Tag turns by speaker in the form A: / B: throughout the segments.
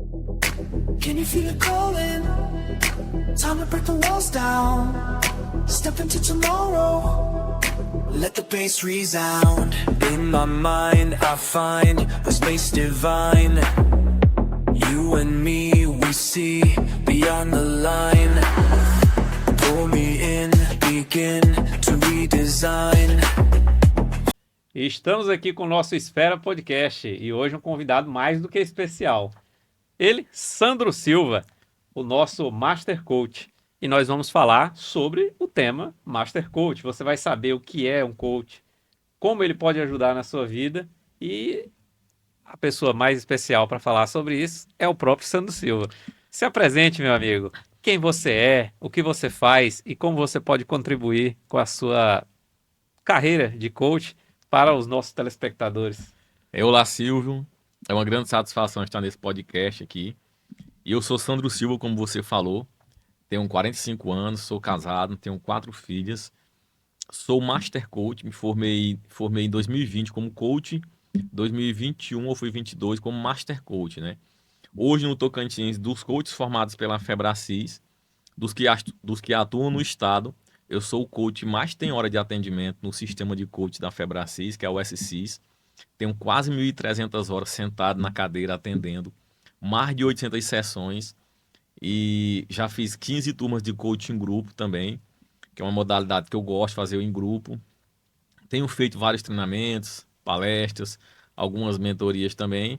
A: Can you feel it calling? Time to break the walls down. Step into tomorrow. Let the bass resound. In my mind I find a space divine. You and me, we see beyond the line. Pull me in, begin to redesign.
B: Estamos aqui com o nosso Esfera Podcast e hoje um convidado mais do que especial. Ele, Sandro Silva, o nosso Master Coach. E nós vamos falar sobre o tema Master Coach. Você vai saber o que é um coach, como ele pode ajudar na sua vida e a pessoa mais especial para falar sobre isso é o próprio Sandro Silva. Se apresente, meu amigo. Quem você é, o que você faz e como você pode contribuir com a sua carreira de coach para os nossos telespectadores.
C: Olá, Silvio. É uma grande satisfação estar nesse podcast aqui. E eu sou Sandro Silva, como você falou. Tenho 45 anos, sou casado, tenho 4 filhas. Sou Master Coach, me formei em 2020 como coach. 2021 ou fui 22 como Master Coach, né? Hoje no Tocantins, dos coaches formados pela Febracis, dos que atuam no estado, eu sou o coach mais tem hora de atendimento no sistema de coach da Febracis, que é o SCIS. Tenho quase 1.300 horas sentado na cadeira atendendo, mais de 800 sessões e já fiz 15 turmas de coaching em grupo também, que é uma modalidade que eu gosto de fazer em grupo. Tenho feito vários treinamentos, palestras, algumas mentorias também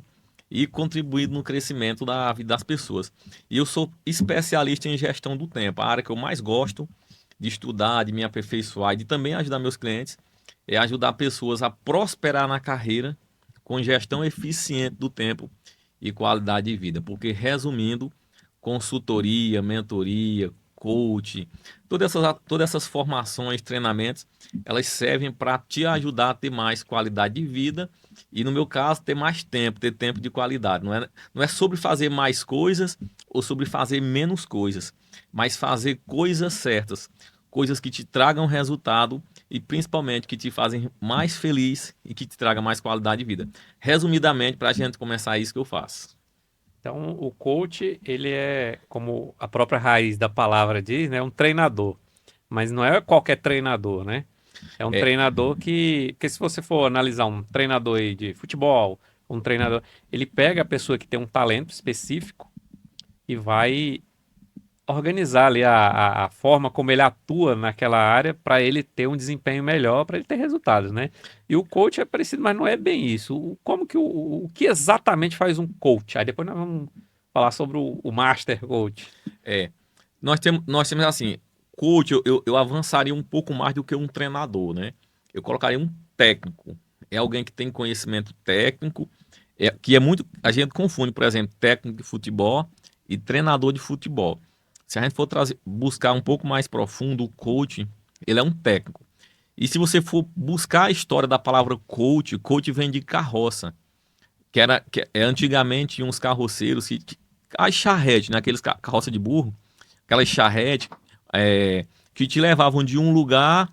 C: e contribuído no crescimento da vida das pessoas. E eu sou especialista em gestão do tempo, a área que eu mais gosto de estudar, de me aperfeiçoar e de também ajudar meus clientes é ajudar pessoas a prosperar na carreira com gestão eficiente do tempo e qualidade de vida. Porque, resumindo, consultoria, mentoria, coach, todas essas formações, treinamentos, elas servem para te ajudar a ter mais qualidade de vida e, no meu caso, ter mais tempo, ter tempo de qualidade. Não é sobre fazer mais coisas ou sobre fazer menos coisas, mas fazer coisas certas, coisas que te tragam resultado e principalmente que te fazem mais feliz e que te tragam mais qualidade de vida. Resumidamente, para a gente começar, é isso que eu faço.
B: Então, o coach, ele é, como a própria raiz da palavra diz, né, um treinador. Mas não é qualquer treinador, né? É um treinador que se você for analisar um treinador aí de futebol, um treinador, ele pega a pessoa que tem um talento específico e vai organizar ali a forma como ele atua naquela área para ele ter um desempenho melhor, para ele ter resultados, né? E o coach é parecido, mas não é bem isso. Como que o que exatamente faz um coach? Aí depois nós vamos falar sobre o Master Coach.
C: Nós temos assim, coach, eu avançaria um pouco mais do que um treinador, né? Eu colocaria um técnico. É alguém que tem conhecimento técnico, que é muito. A gente confunde, por exemplo, técnico de futebol e treinador de futebol. Se a gente for buscar um pouco mais profundo, o coach, ele é um técnico. E se você for buscar a história da palavra coach, coach vem de carroça, antigamente uns carroceiros, as charretes, né, aqueles carroça de burro, aquelas charretes que te levavam de um lugar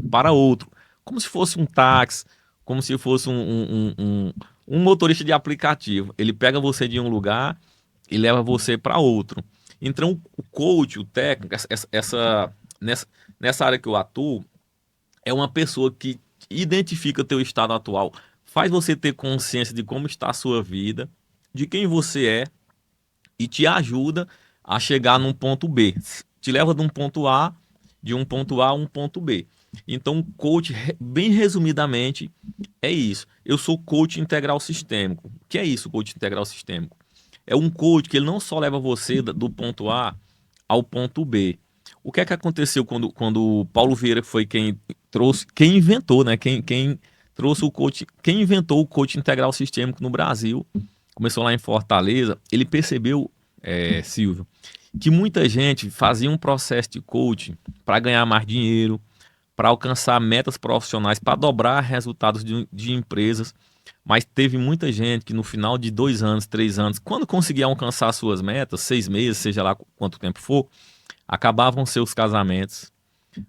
C: para outro, como se fosse um táxi, como se fosse um motorista de aplicativo. Ele pega você de um lugar e leva você para outro. Então, o coach, o técnico, nessa área que eu atuo, é uma pessoa que identifica teu estado atual, faz você ter consciência de como está a sua vida, de quem você é e te ajuda a chegar num ponto B. Te leva de um ponto A a um ponto B. Então, coach, bem resumidamente, é isso. Eu sou coach integral sistêmico. O que é isso, coach integral sistêmico? É um coach que ele não só leva você do ponto A ao ponto B. O que é que aconteceu quando o Paulo Vieira foi quem inventou, né? Quem trouxe o coach, quem inventou o coach integral sistêmico no Brasil, começou lá em Fortaleza, ele percebeu, Silvio, que muita gente fazia um processo de coaching para ganhar mais dinheiro, para alcançar metas profissionais, para dobrar resultados de empresas. Mas teve muita gente que no final de 2 anos, 3 anos, quando conseguia alcançar suas metas, 6 meses, seja lá quanto tempo for, acabavam seus casamentos,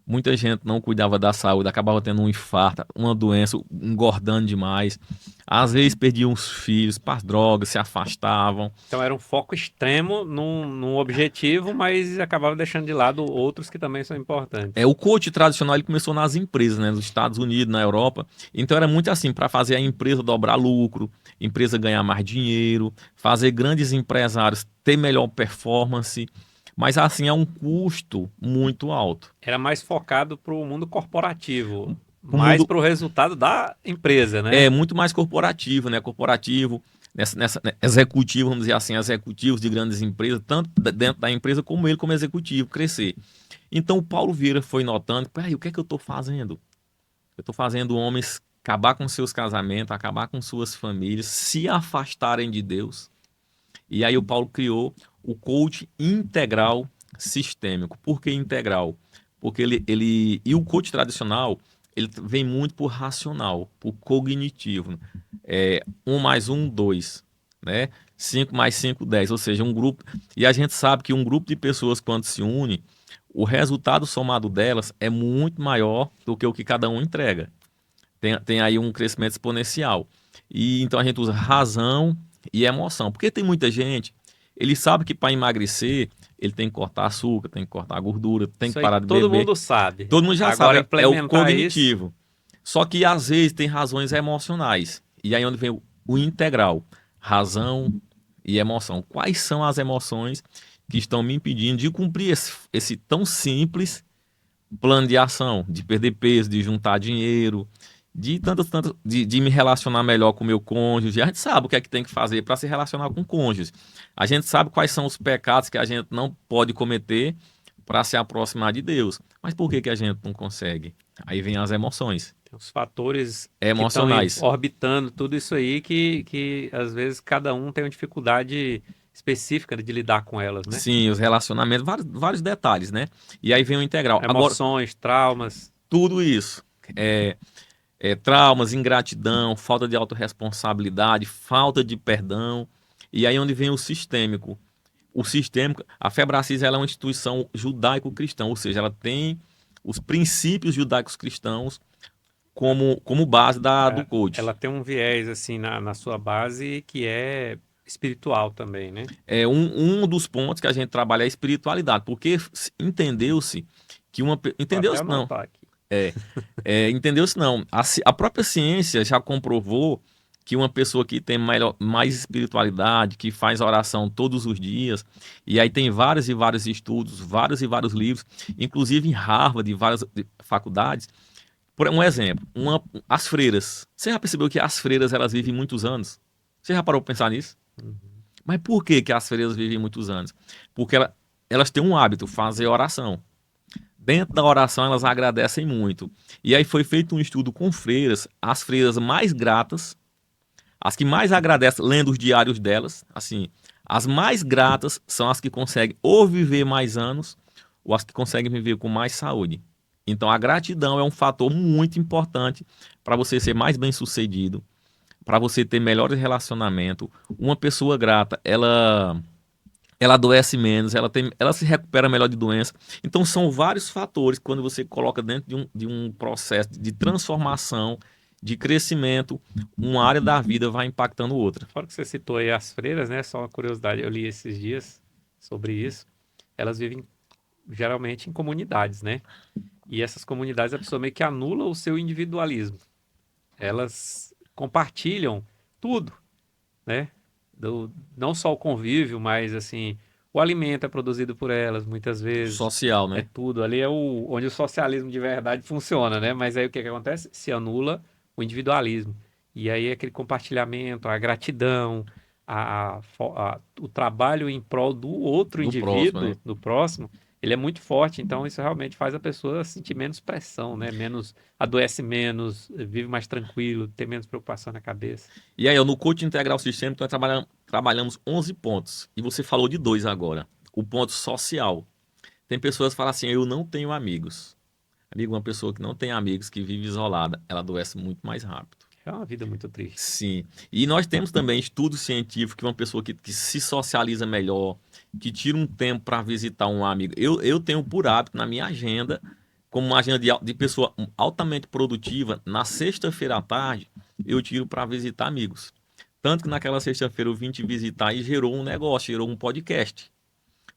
C: Muita gente não cuidava da saúde, acabava tendo um infarto, uma doença, engordando demais. Às vezes perdiam os filhos para as drogas, se afastavam.
B: Então era um foco extremo num objetivo, mas acabava deixando de lado outros que também são importantes.
C: O coach tradicional ele começou nas empresas, né, nos Estados Unidos, na Europa. Então era muito assim, para fazer a empresa dobrar lucro, empresa ganhar mais dinheiro, fazer grandes empresários ter melhor performance. Mas assim, é um custo muito alto.
B: Era mais focado para o mundo corporativo,
C: O
B: mais
C: mundo
B: para o resultado da empresa, né?
C: é muito mais corporativo, né? Corporativo, né, executivo, vamos dizer assim, executivos de grandes empresas, tanto dentro da empresa como ele como executivo, crescer. Então o Paulo Vieira foi notando, peraí, o que é que eu estou fazendo? Eu estou fazendo homens acabar com seus casamentos, acabar com suas famílias, se afastarem de Deus. E aí o Paulo criou o coach integral sistêmico. Por que integral? Porque e o coach tradicional, ele vem muito por racional, por cognitivo. 1 mais 1, 2, né? 5 mais 5, 10. Ou seja, um grupo. E a gente sabe que um grupo de pessoas, quando se une, o resultado somado delas é muito maior do que o que cada um entrega. Tem aí um crescimento exponencial. E então a gente usa razão e emoção. Porque tem muita gente, ele sabe que para emagrecer, ele tem que cortar açúcar, tem que cortar gordura, tem
B: Isso
C: que
B: aí
C: parar de
B: todo
C: beber.
B: mundo sabe.
C: Todo mundo já
B: Agora,
C: sabe, é o
B: implementar
C: cognitivo. Só que às vezes tem razões emocionais. E aí onde vem o integral, razão e emoção. Quais são as emoções que estão me impedindo de cumprir esse tão simples plano de ação, de perder peso, de juntar dinheiro, de de me relacionar melhor com o meu cônjuge. A gente sabe o que é que tem que fazer para se relacionar com o cônjuge. A gente sabe quais são os pecados que a gente não pode cometer para se aproximar de Deus. Mas por que que a gente não consegue? Aí vem as emoções
B: os fatores que estão
C: emocionais.
B: orbitando tudo isso aí que às vezes cada um tem uma dificuldade específica de lidar com elas, né?
C: Sim, os relacionamentos, vários detalhes, né? E aí vem o integral. Agora,
B: Emoções, traumas.
C: tudo isso, traumas, ingratidão, falta de autorresponsabilidade, falta de perdão. E aí onde vem o sistêmico. O sistêmico, a Febracis ela é uma instituição judaico-cristã, ou seja, ela tem os princípios judaicos cristãos como base do coach.
B: Ela tem um viés assim na sua base que é espiritual também, né?
C: Um dos pontos que a gente trabalha é a espiritualidade, porque entendeu-se que entendeu-se não.
B: Aqui.
C: Entendeu-se não. A própria ciência já comprovou que uma pessoa que tem mais espiritualidade, que faz oração todos os dias, e aí tem vários e vários estudos, vários e vários livros, inclusive em Harvard, em várias faculdades. Por um exemplo, as freiras. Você já percebeu que as freiras elas vivem muitos anos? Você já parou para pensar nisso?
B: Uhum.
C: Mas por que as freiras vivem muitos anos? Porque elas têm um hábito, fazer oração. Dentro da oração elas agradecem muito. E aí foi feito um estudo com freiras, as freiras mais gratas, as que mais agradecem, lendo os diários delas, assim, as mais gratas são as que conseguem ou viver mais anos, ou as que conseguem viver com mais saúde. Então a gratidão é um fator muito importante para você ser mais bem-sucedido, para você ter melhores relacionamentos. Uma pessoa grata, ela adoece menos, ela se recupera melhor de doença. Então são vários fatores quando você coloca dentro de um processo de transformação, de crescimento, uma área da vida vai impactando outra.
B: Fora que você citou aí as freiras, né? Só uma curiosidade, eu li esses dias sobre isso. Elas vivem geralmente em comunidades, né? E essas comunidades a pessoa meio que anula o seu individualismo. Elas compartilham tudo, né? Não só o convívio, mas assim, o alimento é produzido por elas muitas vezes.
C: Social, né?
B: É tudo. Ali é onde o socialismo de verdade funciona, né? Mas aí o que acontece? Se anula o individualismo. E aí aquele compartilhamento, a gratidão, o trabalho em prol do outro indivíduo,
C: próximo, né?
B: do próximo, ele é muito forte. Então isso realmente faz a pessoa sentir menos pressão, né? Adoece menos, vive mais tranquilo, tem menos preocupação na cabeça.
C: E aí, no coaching integral sistêmico, nós trabalhamos 11 pontos. E você falou de 2 agora. O ponto social. Tem pessoas que falam assim, eu não tenho amigos. Amigo, uma pessoa que não tem amigos, que vive isolada, ela adoece muito mais rápido.
B: É uma vida muito triste.
C: Sim. E nós temos também estudos científicos que uma pessoa que se socializa melhor, que tira um tempo para visitar um amigo. Eu tenho por hábito na minha agenda como uma agenda de pessoa altamente produtiva, na sexta-feira à tarde, eu tiro para visitar amigos. Tanto que naquela sexta-feira eu vim te visitar e gerou um negócio, gerou um podcast.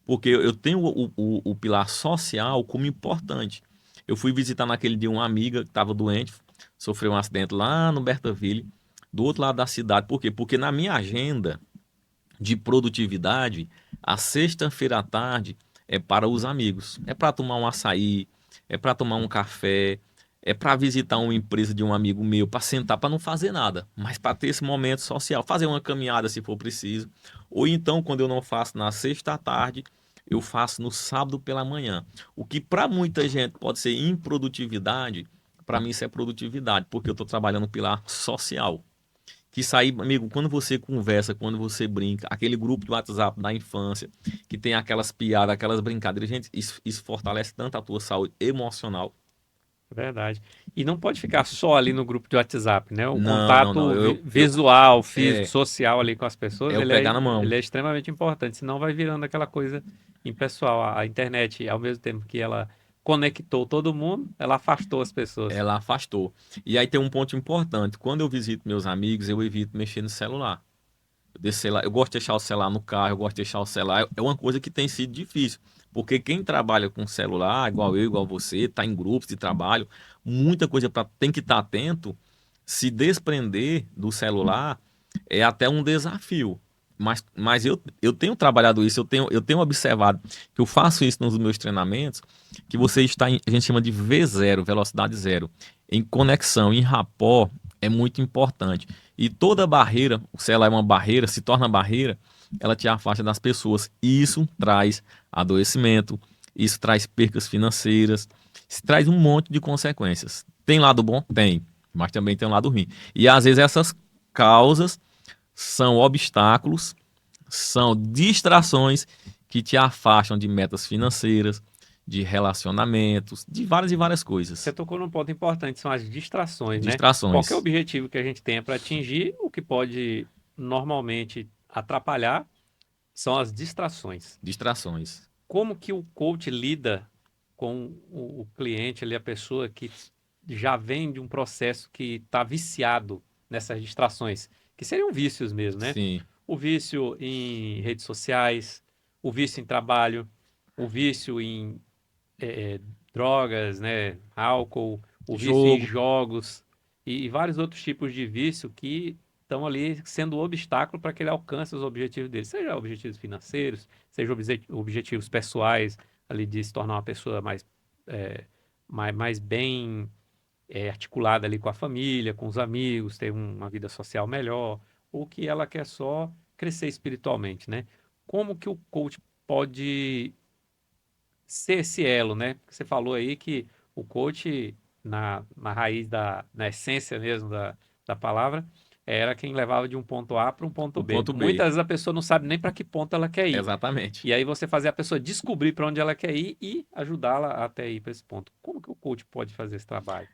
C: Porque eu tenho o pilar social como importante. Eu fui visitar naquele dia uma amiga que estava doente, sofreu um acidente lá no Bertaville, do outro lado da cidade. Por quê? Porque na minha agenda de produtividade, a sexta-feira à tarde é para os amigos. É para tomar um açaí, é para tomar um café, é para visitar uma empresa de um amigo meu, para sentar, para não fazer nada, mas para ter esse momento social, fazer uma caminhada se for preciso. Ou então, quando eu não faço na sexta à tarde, eu faço no sábado pela manhã. O que para muita gente pode ser improdutividade, para mim isso é produtividade, porque eu estou trabalhando no pilar social. Que sair, amigo, quando você conversa, quando você brinca, aquele grupo de WhatsApp da infância, que tem aquelas piadas, aquelas brincadeiras, gente, isso fortalece tanto a tua saúde emocional.
B: Verdade. E não pode ficar só ali no grupo de WhatsApp, né? O
C: Não, não, não.
B: contato visual, físico,
C: É,
B: social ali com as pessoas,
C: é o pegar na mão.
B: ele é extremamente importante, senão vai virando aquela coisa impessoal. A internet, ao mesmo tempo que ela conectou todo mundo, ela afastou as pessoas.
C: Ela afastou. E aí tem um ponto importante. Quando eu visito meus amigos, eu evito mexer no celular. Eu gosto de deixar o celular no carro, eu gosto de deixar o celular. É uma coisa que tem sido difícil. Porque quem trabalha com celular, igual eu, igual você, está em grupos de trabalho, muita coisa tem que estar atento. Se desprender do celular é até um desafio. Mas eu tenho trabalhado isso, eu tenho observado que eu faço isso nos meus treinamentos, que você está a gente chama de V0, velocidade zero, em conexão, em rapport, é muito importante. E toda barreira, se ela é uma barreira, se torna barreira, ela te afasta das pessoas. E isso traz adoecimento, isso traz percas financeiras, isso traz um monte de consequências. Tem lado bom? Tem, mas também tem um lado ruim. E às vezes essas causas são obstáculos, são distrações que te afastam de metas financeiras, de relacionamentos, de várias e várias coisas.
B: Você tocou num ponto importante, são as distrações, né?
C: Distrações.
B: Qualquer objetivo que a gente tenha para atingir, o que pode normalmente atrapalhar são as distrações.
C: Distrações.
B: Como que o coach lida com o cliente ali, a pessoa que já vem de um processo que está viciado nessas distrações, que seriam vícios mesmo, né?
C: Sim.
B: O vício em redes sociais, o vício em trabalho, o vício em drogas, né? Álcool, o vício em
C: Jogo.
B: jogos e vários outros tipos de vício que estão ali sendo obstáculo para que ele alcance os objetivos dele, seja objetivos financeiros, seja objetivos pessoais, ali de se tornar uma pessoa mais bem articulada ali com a família, com os amigos, ter uma vida social melhor, ou que ela quer só crescer espiritualmente, né? Como que o coach pode ser esse elo, né? Porque você falou aí que o coach, na raiz, na essência mesmo da palavra, era quem levava de um ponto A para um ponto B.
C: Ponto B.
B: Muitas vezes a pessoa não sabe nem para que ponto ela quer ir.
C: Exatamente.
B: E aí você fazer a pessoa descobrir para onde ela quer ir e ajudá-la até ir para esse ponto. Como que o coach pode fazer esse trabalho?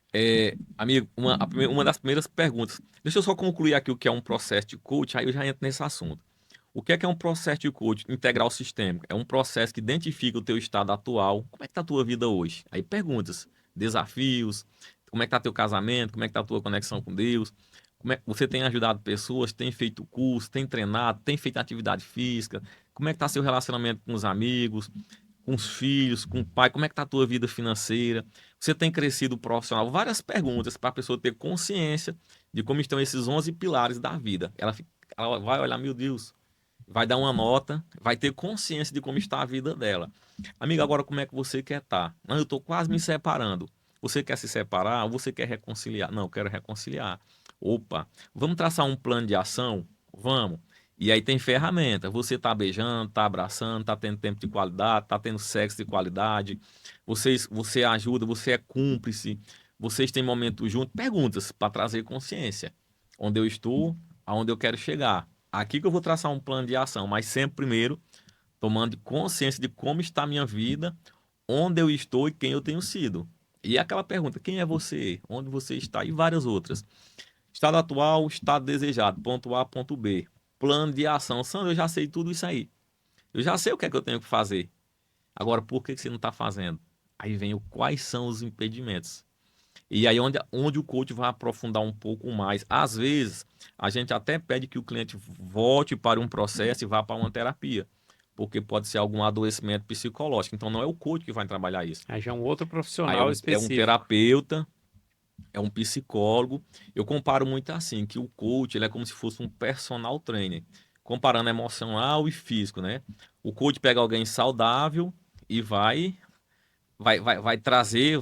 C: Amigo, uma das primeiras perguntas. Deixa eu só concluir aqui o que é um processo de coach, aí eu já entro nesse assunto. O que é um processo de coach integral sistêmico? É um processo que identifica o teu estado atual. Como é que está a tua vida hoje? Aí perguntas, desafios, como é que está teu casamento, como é que está a tua conexão com Deus, como é que você tem ajudado pessoas, tem feito curso, tem treinado, tem feito atividade física, como é que está seu relacionamento com os amigos, com os filhos, com o pai, como é que está a tua vida financeira, você tem crescido profissional, várias perguntas para a pessoa ter consciência de como estão esses 11 pilares da vida. Ela vai olhar, meu Deus, vai dar uma nota, vai ter consciência de como está a vida dela. Amiga, agora como é que você quer estar? Não, eu estou quase me separando. Você quer se separar ou você quer reconciliar? Não, eu quero reconciliar. Opa, vamos traçar um plano de ação? Vamos. E aí tem ferramenta. Você tá beijando, tá abraçando, tá tendo tempo de qualidade, tá tendo sexo de qualidade. Você ajuda, você é cúmplice. Vocês têm momentos juntos. Perguntas para trazer consciência. Onde eu estou, aonde eu quero chegar. Aqui que eu vou traçar um plano de ação, mas sempre primeiro tomando consciência de como está a minha vida, onde eu estou e quem eu tenho sido. E aquela pergunta, quem é você? Onde você está? E várias outras. Estado atual, estado desejado, ponto A, ponto B. Plano de ação. Sandro, eu já sei tudo isso aí. Eu já sei o que é que eu tenho que fazer. Agora, por que você não está fazendo? Aí vem quais são os impedimentos. E aí onde o coach vai aprofundar um pouco mais. Às vezes, a gente até pede que o cliente volte para um processo e vá para uma terapia, porque pode ser algum adoecimento psicológico. Então, não é o coach que vai trabalhar isso.
B: Aí já é um outro
C: Aí
B: profissional
C: é um
B: específico.
C: terapeuta, é um psicólogo. Eu comparo muito assim, que o coach ele é como se fosse um personal trainer, comparando emocional e físico, né? O coach pega alguém saudável e vai trazer,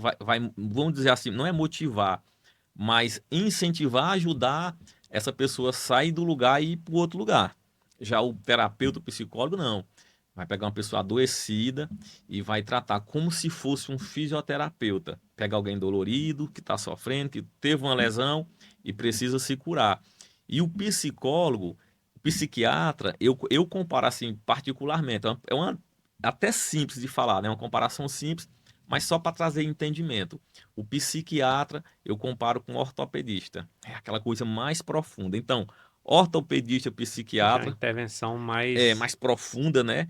C: vamos dizer assim, não é motivar, mas incentivar, ajudar essa pessoa a sair do lugar e ir para o outro lugar. Já o terapeuta, o psicólogo, não. Vai pegar uma pessoa adoecida e vai tratar como se fosse um fisioterapeuta. Pega alguém dolorido, que está sofrendo, que teve uma lesão e precisa se curar. E o psicólogo, o psiquiatra, eu comparo assim particularmente. Até simples de falar, né? Uma comparação simples, mas só para trazer entendimento. O psiquiatra eu comparo com o ortopedista. É aquela coisa mais profunda. Então, ortopedista,
B: Já a
C: psiquiatra
B: intervenção
C: é
B: mais...
C: mais profunda, né?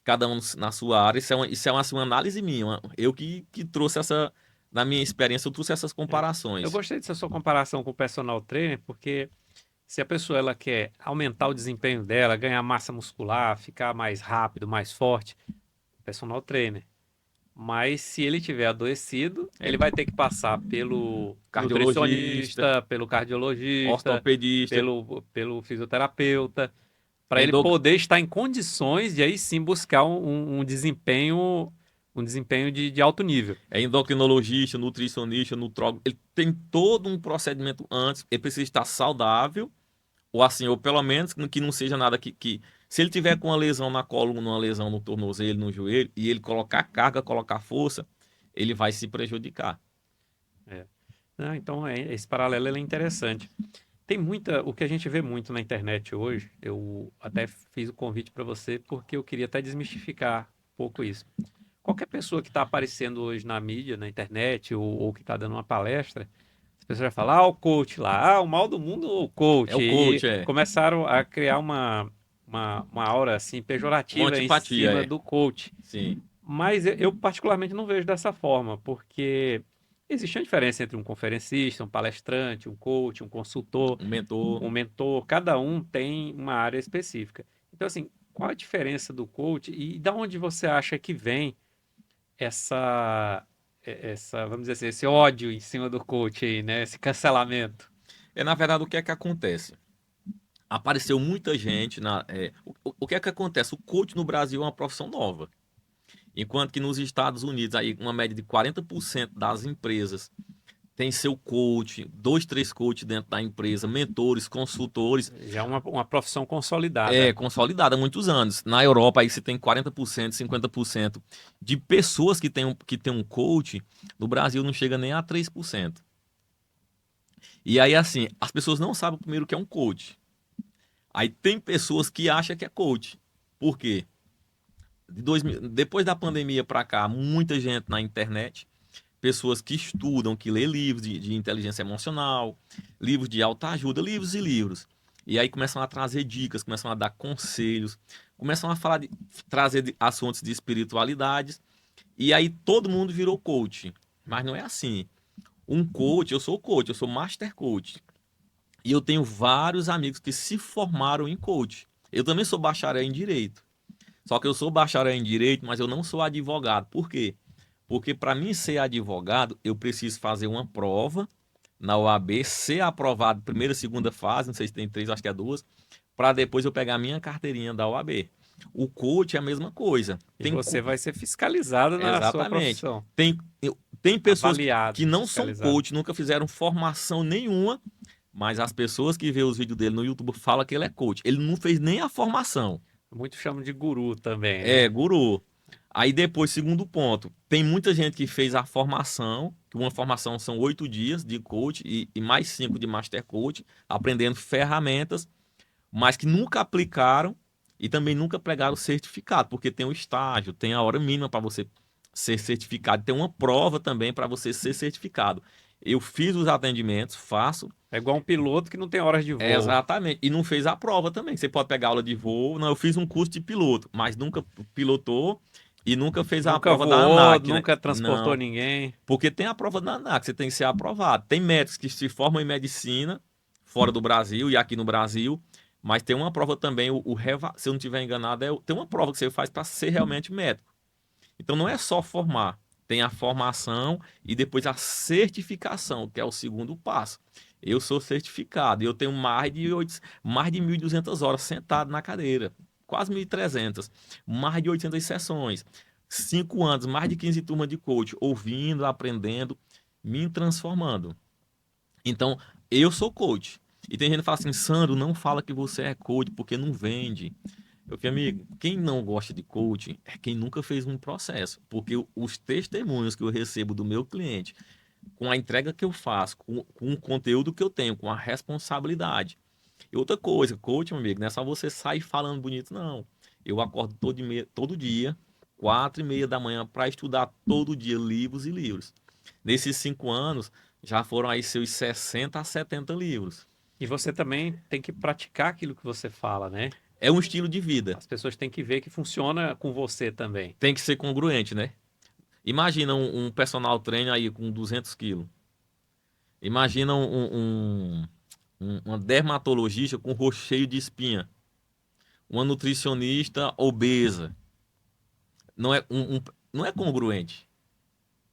C: Cada um na sua área. Isso é uma análise minha. Eu que trouxe essa, na minha experiência, eu trouxe essas
B: É. Eu
C: comparações.
B: gostei dessa sua comparação com o personal trainer, porque se a pessoa ela quer aumentar o desempenho dela, ganhar massa muscular, ficar mais rápido, mais forte, personal trainer. Mas se ele tiver adoecido,
C: É
B: ele vai ter que passar pelo
C: cardiologista,
B: nutricionista, pelo cardiologista,
C: ortopedista,
B: pelo fisioterapeuta, para ele
C: endoc...
B: poder estar em condições de aí sim buscar um desempenho de alto nível.
C: endocrinologista, nutricionista, nutrólogo. Ele tem todo um procedimento antes. Ele precisa estar saudável, ou assim, ou pelo menos que não seja nada que se ele tiver com uma lesão na coluna, uma lesão no tornozelo, no joelho, e ele colocar carga, colocar força, ele vai se prejudicar.
B: É. Ah, então esse paralelo ele é interessante. Tem o que a gente vê muito na internet hoje, eu até fiz o convite para você porque eu queria até desmistificar um pouco isso. Qualquer pessoa que está aparecendo hoje na mídia, na internet, ou que está dando uma palestra, as pessoas já falam, o coach lá, o mal do mundo, o
C: É
B: coach.
C: o
B: E
C: coach, é.
B: começaram a criar uma aura assim,
C: Uma
B: pejorativa em
C: antipatia,
B: cima
C: é.
B: do coach.
C: Sim.
B: Mas eu particularmente não vejo dessa forma, porque existe uma diferença entre um conferencista, um palestrante, um coach, um consultor,
C: Um mentor.
B: um mentor, cada um tem uma área específica. Então, assim, qual a diferença do coach e da onde você acha que vem vamos dizer assim, esse ódio em cima do coach aí, né? Esse cancelamento.
C: Na verdade, o que é que acontece? Apareceu muita gente o que é que acontece? O coach no Brasil é uma profissão nova. Enquanto que nos Estados Unidos, aí, uma média de 40% das empresas tem seu coach, 2, 3 coaches dentro da empresa, mentores, consultores,
B: Já é uma profissão consolidada.
C: consolidada há muitos anos. Na Europa, aí você tem 40%, 50% de pessoas que tem um coach, no Brasil não chega nem a 3%. E aí, assim, as pessoas não sabem primeiro o que é um coach. Aí tem pessoas que acham que é coach. Por quê? Depois da pandemia para cá, muita gente na internet, pessoas que estudam, que lê livros de inteligência emocional, livros de autoajuda, livros e livros. E aí começam a trazer dicas, começam a dar conselhos, começam a trazer assuntos de espiritualidades. E aí todo mundo virou coach. Mas não é assim. Um coach, eu sou coach, eu sou master coach. E eu tenho vários amigos que se formaram em coach. Eu também sou bacharel em direito. Só que eu sou bacharel em direito, mas eu não sou advogado. Por quê? Porque para mim ser advogado, eu preciso fazer uma prova na OAB, ser aprovado primeira, segunda fase, não sei se tem 3, acho que é 2, para depois eu pegar a minha carteirinha da OAB. O coach é a mesma coisa.
B: E você vai ser fiscalizado na sua
C: Exatamente.
B: profissão.
C: Tem pessoas
B: Avaliado,
C: que não são
B: fiscalizado.
C: coach, nunca fizeram formação nenhuma, mas as pessoas que vêem os vídeos dele no YouTube falam que ele é coach. Ele não fez nem a formação.
B: Muitos chamam de guru também, né?
C: Guru. Aí depois, segundo ponto, tem muita gente que fez a formação, que uma formação são 8 dias de coach e mais 5 de master coach, aprendendo ferramentas, mas que nunca aplicaram e também nunca pegaram o certificado, porque tem o estágio, tem a hora mínima para você ser certificado, tem uma prova também para você ser certificado. Eu fiz os atendimentos, faço.
B: É igual um piloto que não tem horas de voo.
C: Exatamente. E não fez a prova também. Você pode pegar aula de voo. Não, eu fiz um curso de piloto, mas nunca pilotou. E nunca fez a
B: Nunca
C: prova da
B: voou,
C: ANAC, né?
B: nunca transportou
C: Não,
B: ninguém.
C: porque tem a prova da ANAC, você tem que ser aprovado. Tem médicos que se formam em medicina fora do Brasil e aqui no Brasil, mas tem uma prova também, se eu não estiver enganado, tem uma prova que você faz para ser realmente médico. Então não é só formar, tem a formação e depois a certificação, que é o segundo passo. Eu sou certificado e eu tenho mais de 1.200 horas sentado na cadeira, quase 1.300, mais de 800 sessões, 5 anos, mais de 15 turmas de coach, ouvindo, aprendendo, me transformando. Então, eu sou coach. E tem gente que fala assim, Sandro, não fala que você é coach porque não vende. Eu falei, amigo, quem não gosta de coaching é quem nunca fez um processo. Porque os testemunhos que eu recebo do meu cliente, com a entrega que eu faço, com o conteúdo que eu tenho, com a responsabilidade. E outra coisa, coaching, meu amigo, não é só você sair falando bonito, não. Eu acordo todo dia, 4:30 da manhã, para estudar todo dia livros e livros. Nesses 5 anos, já foram aí seus 60 a 70 livros.
B: E você também tem que praticar aquilo que você fala, né?
C: É um estilo de vida.
B: As pessoas têm que ver que funciona com você também.
C: Tem que ser congruente, né? Imagina um personal trainer aí com 200 quilos. Imagina uma dermatologista com rosto cheio de espinha. Uma nutricionista obesa. Não é congruente.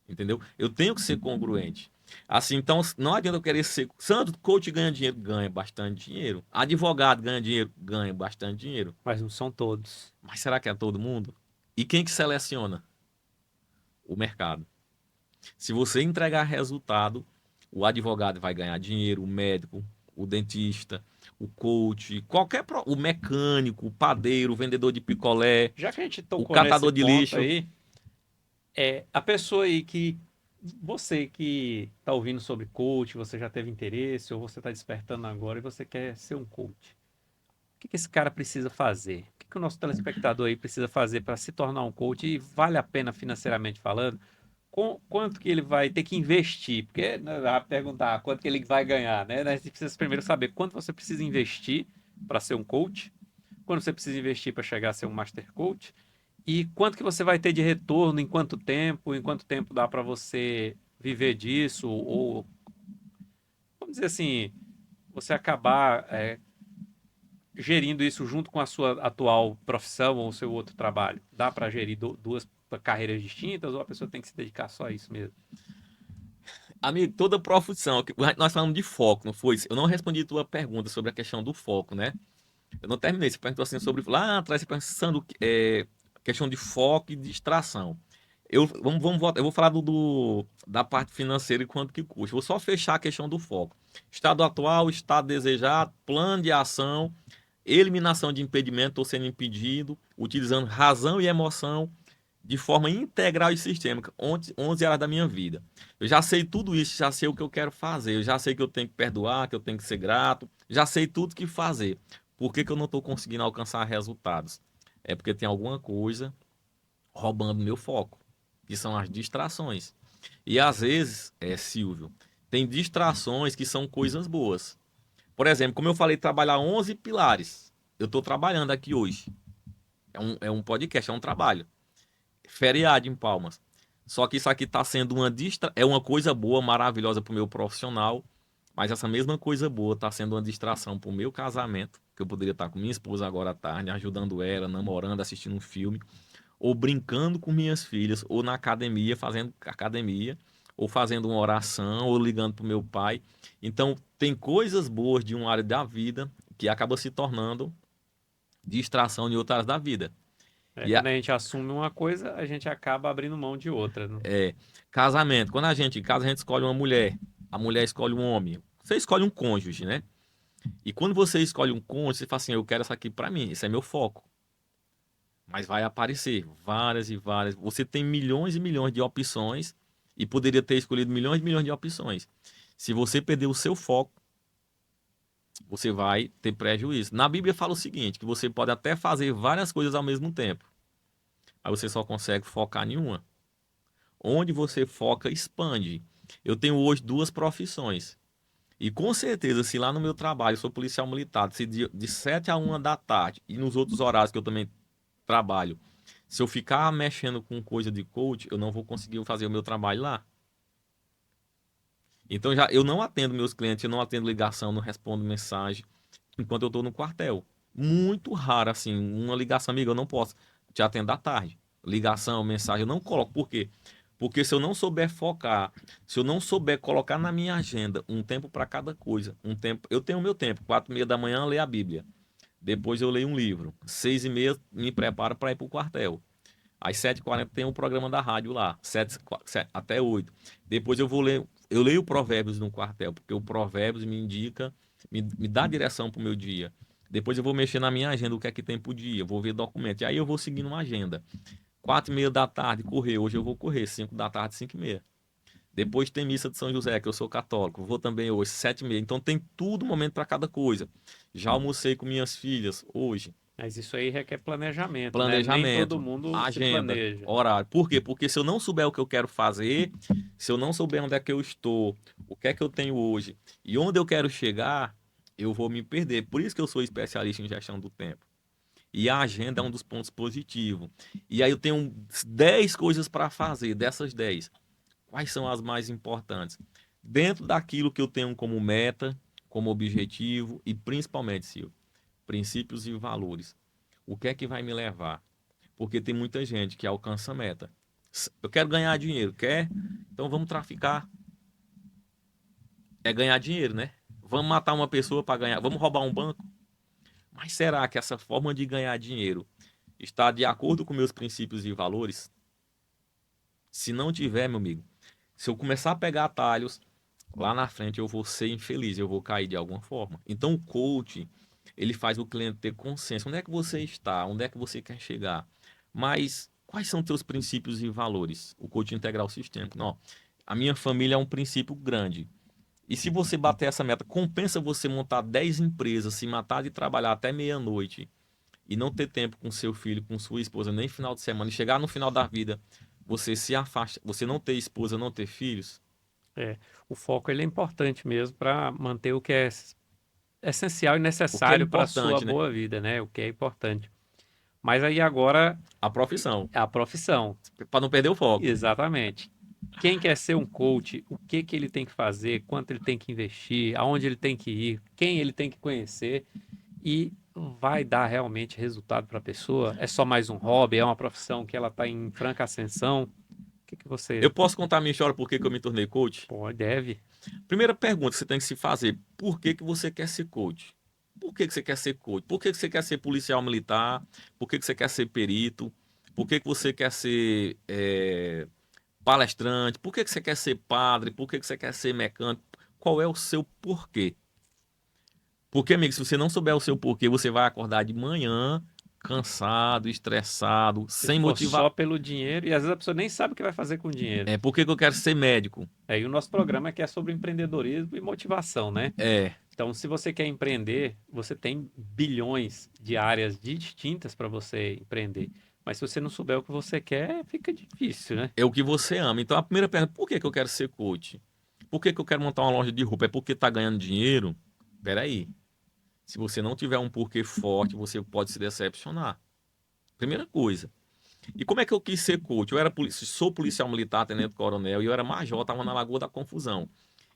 C: Entendeu? Eu tenho que ser congruente. Assim, então, não adianta eu querer ser. Santo, coach ganha dinheiro? Ganha bastante dinheiro. Advogado ganha dinheiro? Ganha bastante dinheiro.
B: Mas não são todos.
C: Mas será que é todo mundo? E quem que seleciona? O mercado. Se você entregar resultado, o advogado vai ganhar dinheiro, o médico, o dentista, o coach, o mecânico, o padeiro, o vendedor de picolé,
B: Já que a gente
C: o
B: tocou nesse
C: catador de
B: ponto
C: lixo.
B: aí, a pessoa aí que você que está ouvindo sobre coach, você já teve interesse ou você está despertando agora e você quer ser um coach. O que que esse cara precisa fazer? O que que o nosso telespectador aí precisa fazer para se tornar um coach e vale a pena financeiramente falando? Quanto que ele vai ter que investir? Porque né, vai perguntar quanto que ele vai ganhar, né? Você precisa primeiro saber quanto você precisa investir para ser um coach, quanto você precisa investir para chegar a ser um master coach e quanto que você vai ter de retorno, em quanto tempo dá para você viver disso ou, vamos dizer assim, você acabar gerindo isso junto com a sua atual profissão ou o seu outro trabalho? Dá para gerir duas carreiras distintas ou a pessoa tem que se dedicar só a isso mesmo?
C: Amigo, toda profissão, nós falamos de foco, não foi? Eu não respondi tua pergunta sobre a questão do foco, né? Eu não terminei, você perguntou assim sobre, lá atrás você pensando, questão de foco e distração. Eu vou falar da parte financeira e quanto que custa. Vou só fechar a questão do foco. Estado atual, estado desejado, plano de ação, eliminação de impedimento ou sendo impedido, utilizando razão e emoção de forma integral e sistêmica, 11 áreas da minha vida. Eu já sei tudo isso, já sei o que eu quero fazer, eu já sei que eu tenho que perdoar, que eu tenho que ser grato, já sei tudo que fazer. Por que que eu não estou conseguindo alcançar resultados? É porque tem alguma coisa roubando meu foco, que são as distrações. E às vezes, Silvio, tem distrações que são coisas boas. Por exemplo, como eu falei, trabalhar 11 pilares. Eu estou trabalhando aqui hoje. É um podcast, é um trabalho. Feriado em Palmas. Só que isso aqui está sendo uma coisa boa, maravilhosa para o meu profissional, mas essa mesma coisa boa está sendo uma distração para o meu casamento, que eu poderia estar com minha esposa agora à tarde, ajudando ela, namorando, assistindo um filme, ou brincando com minhas filhas, ou na academia, fazendo academia, ou fazendo uma oração, ou ligando para o meu pai. Então, tem coisas boas de uma área da vida que acaba se tornando distração em outras áreas da vida. E
B: Quando a gente assume uma coisa, a gente acaba abrindo mão de outra, né?
C: casamento. Quando a gente casa, a gente escolhe uma mulher. A mulher escolhe um homem. Você escolhe um cônjuge, né? E quando você escolhe um cônjuge, você fala assim, eu quero essa aqui pra mim. Esse é meu foco. Mas vai aparecer várias e várias. Você tem milhões e milhões de opções e poderia ter escolhido milhões e milhões de opções. Se você perder o seu foco, você vai ter prejuízo. Na Bíblia fala o seguinte, que você pode até fazer várias coisas ao mesmo tempo. Aí você só consegue focar em uma. Onde você foca, expande. Eu tenho hoje 2 profissões. E com certeza, se lá no meu trabalho, eu sou policial militar, se de 7 a 1 da tarde, e nos outros horários que eu também trabalho, Se eu ficar mexendo com coisa de coach, eu não vou conseguir fazer o meu trabalho lá. Então eu não atendo meus clientes, eu não atendo ligação, não respondo mensagem enquanto eu estou no quartel. Muito raro, assim, uma ligação, amiga, eu não posso te atender à tarde. Ligação, mensagem, eu não coloco. Por quê? Porque se eu não souber focar, se eu não souber colocar na minha agenda um tempo para cada coisa, um tempo, eu tenho o meu tempo, 4h30 da manhã, ler a Bíblia. Depois eu leio um livro. 6h30 me preparo para ir para o quartel. Às 7h40 tem um programa da rádio lá, 7 até 8. Depois eu leio Provérbios no quartel, porque o Provérbios me indica, me dá direção para o meu dia. Depois eu vou mexer na minha agenda, o que é que tem pro dia, vou ver documentos. E aí eu vou seguindo uma agenda. 4h30 da tarde, correr. Hoje eu vou correr, 5 da tarde, 5h30. Depois tem missa de São José, que eu sou católico. Vou também hoje, 7h30. Então tem tudo momento para cada coisa. Já almocei com minhas filhas hoje.
B: Mas isso aí requer planejamento, né? Nem
C: Planejamento,
B: todo mundo se
C: agenda,
B: planeja.
C: horário. Por quê? Porque se eu não souber o que eu quero fazer, se eu não souber onde é que eu estou, o que é que eu tenho hoje e onde eu quero chegar, eu vou me perder. Por isso que eu sou especialista em gestão do tempo. E a agenda é um dos pontos positivos. E aí eu tenho 10 coisas para fazer, dessas 10. Quais são as mais importantes? Dentro daquilo que eu tenho como meta, como objetivo e principalmente, Silvio, princípios e valores. O que é que vai me levar? Porque tem muita gente que alcança a meta. Eu quero ganhar dinheiro, quer? Então vamos traficar. É ganhar dinheiro, né? Vamos matar uma pessoa para ganhar, vamos roubar um banco. Mas será que essa forma de ganhar dinheiro está de acordo com meus princípios e valores? Se não tiver, meu amigo, se eu começar a pegar atalhos, lá na frente eu vou ser infeliz, eu vou cair de alguma forma. Então o coach, ele faz o cliente ter consciência. Onde é que você está? Onde é que você quer chegar? Mas quais são teus princípios e valores? O coach integral sistêmico. Não, a minha família é um princípio grande. E se você bater essa meta, compensa você montar 10 empresas, se matar de trabalhar até meia-noite e não ter tempo com seu filho, com sua esposa, nem final de semana, e chegar no final da vida, você se afasta, você não ter esposa, não ter filhos.
B: É, o foco ele é importante mesmo para manter o que é essencial e
C: O que é
B: necessário para a sua
C: importante, né?
B: boa vida, né? O que é importante. Mas aí agora
C: A profissão,
B: é a profissão.
C: para não perder o foco.
B: Exatamente. Quem quer ser um coach, o que que ele tem que fazer, quanto ele tem que investir, aonde ele tem que ir, quem ele tem que conhecer e vai dar realmente resultado para a pessoa? É só mais um hobby? É uma profissão que ela está em franca ascensão? O que que você
C: Eu posso contar a minha história por que que eu me tornei coach?
B: pode, deve?
C: Primeira pergunta que você tem que se fazer: por que que você quer ser coach? Por que que você quer ser coach? Por que que você quer ser policial militar? Por que que você quer ser perito? Por que que você quer ser palestrante? Por que que você quer ser padre? Por que que você quer ser mecânico? Qual é o seu porquê? Porque, amigo, se você não souber o seu porquê, você vai acordar de manhã cansado, estressado,
B: Se
C: sem
B: for
C: motivar.
B: só pelo dinheiro, e às vezes a pessoa nem sabe o que vai fazer com o dinheiro.
C: Por que que eu quero ser médico?
B: Aí o nosso programa aqui é sobre empreendedorismo e motivação, né?
C: É,
B: Então, se você quer empreender, você tem bilhões de áreas distintas para você empreender. Mas se você não souber o que você quer, fica difícil, né?
C: é o que você ama. Então, a primeira pergunta: por que que eu quero ser coach? Por que que eu quero montar uma loja de roupa? É porque tá ganhando dinheiro? Peraí. Se você não tiver um porquê forte, você pode se decepcionar. Primeira coisa. E como é que eu quis ser coach? Eu era sou policial militar, tenente-coronel, e eu era major, estava na Lagoa da Confusão.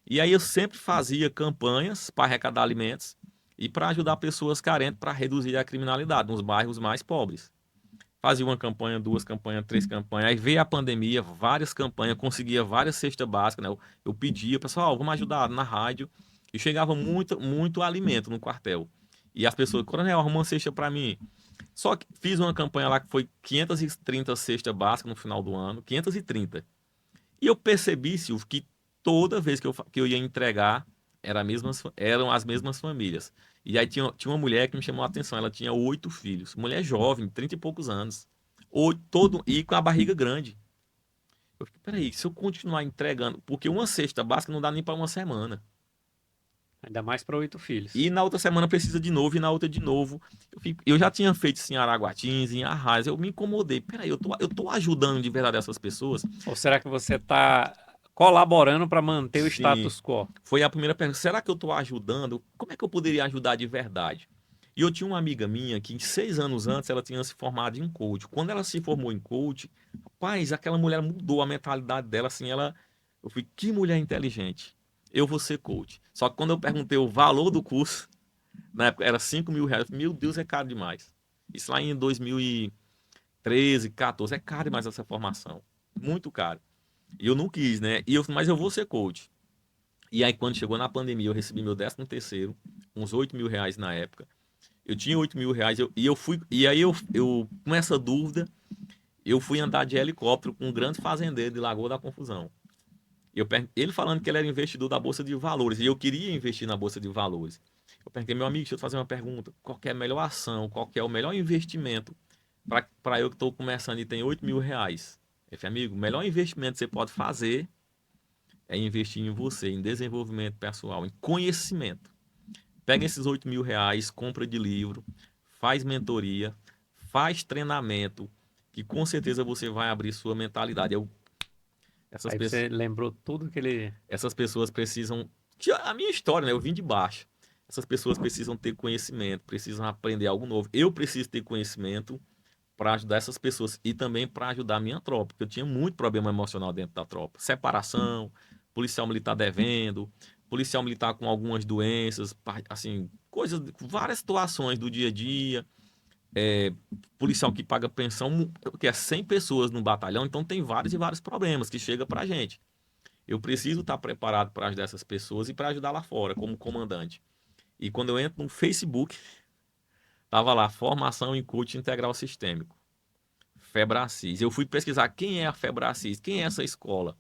C: E aí eu sempre fazia campanhas para arrecadar alimentos e para ajudar pessoas carentes para reduzir a criminalidade nos bairros mais pobres. Fazia uma campanha, 2 campanhas, 3 campanhas. Aí veio a pandemia, várias campanhas, conseguia várias cestas básicas, né? Eu pedia, pessoal, vamos ajudar na rádio. E chegava muito alimento no quartel. E as pessoas, coronel, arruma uma cesta para mim. Só que fiz uma campanha lá que foi 530 cestas básicas no final do ano, 530. E eu percebi, Silvio, que toda vez que eu ia entregar, eram as mesmas famílias. E aí tinha uma mulher que me chamou a atenção, ela tinha 8 filhos. Mulher jovem, 30 e poucos anos. E com a barriga grande. Eu fiquei, peraí, se eu continuar entregando, porque uma cesta básica não dá nem para uma semana.
B: Ainda mais para 8 filhos.
C: E na outra semana precisa de novo, e na outra de novo. Eu já tinha feito isso em Araguatins, em Arraias, eu me incomodei. Peraí, eu tô ajudando de verdade essas pessoas?
B: Ou será que você está colaborando para manter o
C: Sim.
B: status quo?
C: Foi a primeira pergunta. Será que eu tô ajudando? Como é que eu poderia ajudar de verdade? E eu tinha uma amiga minha que 6 anos antes ela tinha se formado em coach. Quando ela se formou em coach, rapaz, aquela mulher mudou a mentalidade dela, assim, eu fui, que mulher inteligente. Eu vou ser coach. Só que quando eu perguntei o valor do curso, na época era R$ 5.000, meu Deus, é caro demais. Isso lá em 2013, 14, é caro demais essa formação. Muito caro. E eu não quis, né? Mas eu vou ser coach. E aí, quando chegou na pandemia, eu recebi meu 13º, uns R$ 8.000 na época. Eu tinha R$ 8.000 e eu fui. E aí, eu, com essa dúvida, eu fui andar de helicóptero com um grande fazendeiro de Lagoa da Confusão. Ele falando que ele era investidor da Bolsa de Valores e eu queria investir na Bolsa de Valores. Eu perguntei, meu amigo, deixa eu te fazer uma pergunta. Qual que é a melhor ação? Qual que é o melhor investimento para eu que estou começando e tenho R$ 8.000? Ele falou, amigo, o melhor investimento que você pode fazer é investir em você, em desenvolvimento pessoal, em conhecimento. Pega esses R$ 8.000, compra de livro, faz mentoria, faz treinamento, que com certeza você vai abrir sua mentalidade. Essas,
B: Aí
C: pessoas,
B: você lembrou tudo que ele.
C: essas pessoas precisam. A minha história, né? Eu vim de baixo. Essas pessoas precisam ter conhecimento, precisam aprender algo novo. Eu preciso ter conhecimento para ajudar essas pessoas e também para ajudar a minha tropa, porque eu tinha muito problema emocional dentro da tropa. Separação, policial militar devendo, policial militar com algumas doenças, assim, coisas, várias situações do dia a dia. Policial que paga pensão, que é 100 pessoas no batalhão, então tem vários e vários problemas que chega pra gente. Eu preciso estar preparado para ajudar essas pessoas e para ajudar lá fora, como comandante. E quando eu entro no Facebook, tava lá, formação em coaching integral sistêmico. Febracis. Eu fui pesquisar quem é a Febracis, quem é essa escola.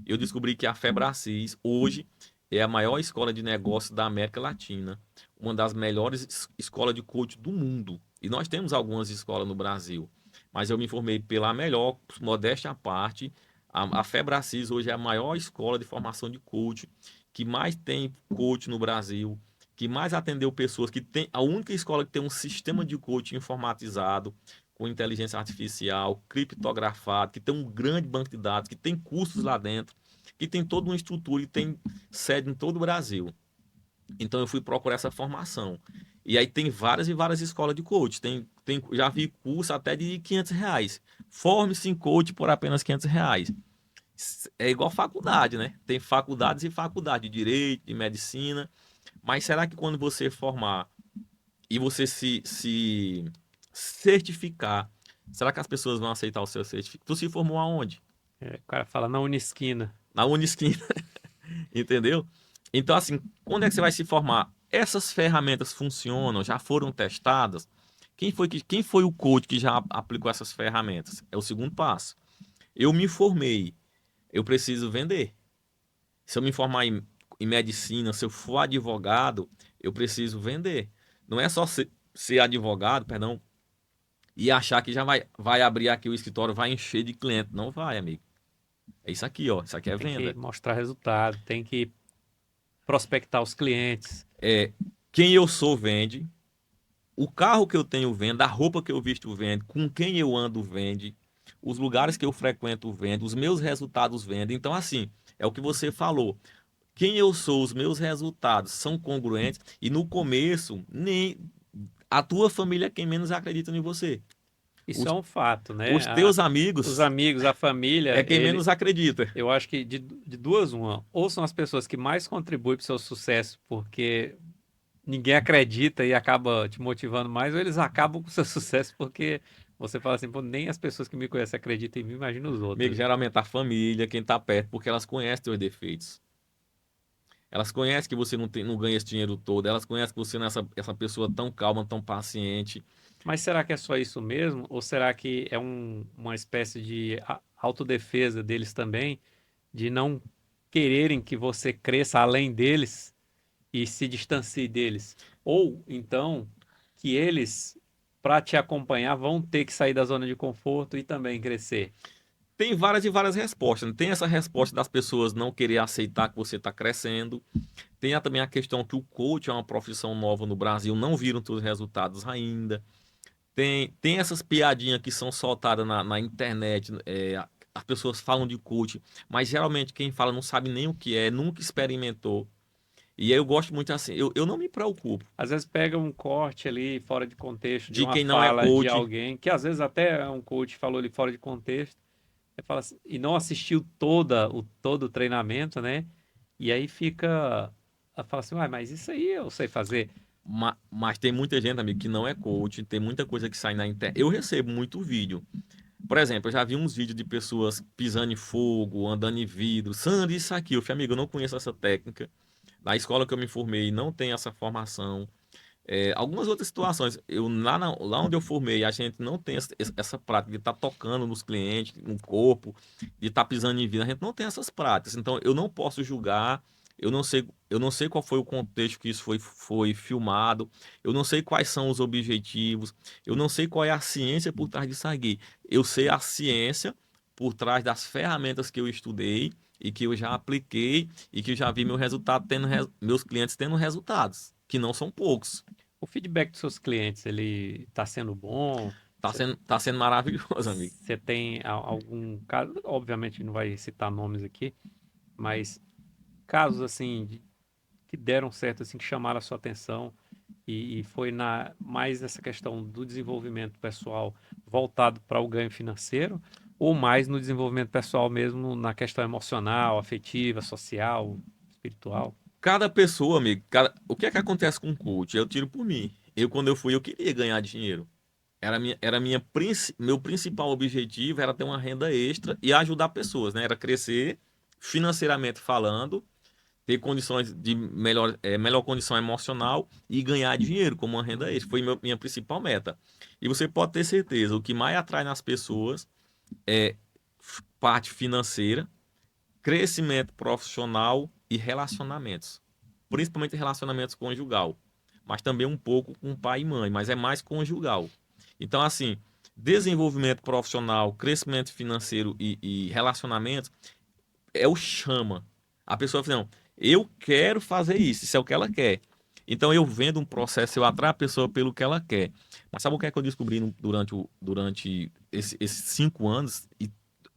C: Eu descobri que a Febracis hoje é a maior escola de negócios da América Latina, uma das melhores escolas de coaching do mundo. E nós temos algumas escolas no Brasil, mas eu me informei pela melhor, modéstia à parte. A Febracis hoje é a maior escola de formação de coach, que mais tem coach no Brasil, que mais atendeu pessoas, que tem a única escola que tem um sistema de coaching informatizado, com inteligência artificial, criptografado, que tem um grande banco de dados, que tem cursos lá dentro, que tem toda uma estrutura e tem sede em todo o Brasil. Então eu fui procurar essa formação. E aí tem várias e várias escolas de coach. Já vi curso até de R$ 500. Forme-se em coach por apenas R$ 500. É igual faculdade, né? Tem faculdades e faculdade de direito, de medicina. Mas será que quando você formar e você se certificar, será que as pessoas vão aceitar o seu certificado? Tu se formou aonde?
B: O cara fala na Unisquina.
C: Na Unisquina, entendeu? Então, assim, quando é que você vai se formar? Essas ferramentas funcionam, já foram testadas? Quem foi o coach que já aplicou essas ferramentas? É o segundo passo. Eu me formei, eu preciso vender. Se eu me formar em medicina, se eu for advogado, eu preciso vender. Não é só ser advogado, perdão, e achar que já vai abrir aqui o escritório, vai encher de cliente. Não vai, amigo. É isso aqui, ó. Isso aqui é
B: Tem
C: venda.
B: que mostrar resultado, tem que prospectar os clientes.
C: Quem eu sou vende, o carro que eu tenho vende, a roupa que eu visto vende, com quem eu ando vende, os lugares que eu frequento vende, os meus resultados vendem. Então, assim, é o que você falou. Quem eu sou, os meus resultados são congruentes e no começo, nem a tua família é quem menos acredita em você.
B: Isso é um fato, né?
C: Os teus amigos
B: Os amigos, a família,
C: é quem menos acredita.
B: eu acho que de duas uma, ou são as pessoas que mais contribuem para o seu sucesso porque ninguém acredita e acaba te motivando mais, ou eles acabam com o seu sucesso porque você fala assim, pô, nem as pessoas que me conhecem acreditam em mim, imagina os
C: Amigo,
B: outros.
C: geralmente a família, quem tá perto, porque elas conhecem teus defeitos. Elas conhecem que você não ganha esse dinheiro todo, elas conhecem que você não é essa pessoa tão calma, tão paciente.
B: Mas será que é só isso mesmo? Ou será que é uma espécie de autodefesa deles também, de não quererem que você cresça além deles e se distancie deles? Ou então que eles, para te acompanhar, vão ter que sair da zona de conforto e também crescer?
C: Tem várias e várias respostas, né? Tem essa resposta das pessoas não querer aceitar que você está crescendo. Tem também a questão que o coach é uma profissão nova no Brasil, não viram todos os resultados ainda. Tem essas piadinhas que são soltadas na internet, as pessoas falam de coach, mas geralmente quem fala não sabe nem o que é, nunca experimentou. E aí eu gosto muito assim, eu não me preocupo
B: Às vezes pega um corte ali fora de contexto de
C: de
B: uma
C: quem não é
B: fala de
C: coach.
B: alguém, que às vezes até é um coach falou ali fora de contexto, e fala assim, e não assistiu todo o treinamento, né? E aí fica, fala assim, uai, mas isso aí eu sei fazer.
C: Mas tem muita gente, amigo, que não é coach, tem muita coisa que sai na internet. Eu recebo muito vídeo. Por exemplo, eu já vi uns vídeos de pessoas pisando em fogo, andando em vidro. Sandro, isso aqui. Eu falei, amigo, eu não conheço essa técnica. Na escola que eu me formei, não tem essa formação. Algumas outras situações, lá onde eu formei, a gente não tem essa prática de estar tocando nos clientes, no corpo, de estar pisando em vidro. A gente não tem essas práticas. Então, eu não posso julgar. Eu não sei qual foi o contexto que isso foi filmado. Eu não sei quais são os objetivos. Eu não sei qual é a ciência por trás disso aqui. Eu sei a ciência por trás das ferramentas que eu estudei e que eu já apliquei e que eu já vi meu resultado meus clientes tendo resultados, que não são poucos.
B: O feedback dos seus clientes, ele está sendo bom?
C: Tá sendo maravilhoso, amigo.
B: Você tem algum caso, obviamente não vai citar nomes aqui, mas casos assim que deram certo, assim, que chamaram a sua atenção e foi mais nessa questão do desenvolvimento pessoal voltado para o ganho financeiro ou mais no desenvolvimento pessoal mesmo na questão emocional, afetiva, social, espiritual?
C: Cada pessoa, amigo, o que é que acontece com o coach? Eu tiro por mim. Quando eu fui, eu queria ganhar dinheiro. Meu principal objetivo era ter uma renda extra e ajudar pessoas, né? Era crescer financeiramente falando, ter condições de melhor condição emocional e ganhar dinheiro como uma renda extra. Foi minha principal meta. E você pode ter certeza, o que mais atrai nas pessoas é parte financeira, crescimento profissional e relacionamentos. Principalmente relacionamentos conjugal, mas também um pouco com pai e mãe, mas é mais conjugal. Então, assim, desenvolvimento profissional, crescimento financeiro e relacionamentos é o chama. A pessoa fala, não, eu quero fazer isso é o que ela quer. Então eu vendo um processo, eu atraio a pessoa pelo que ela quer. Mas sabe o que é que eu descobri durante esses 5 anos? E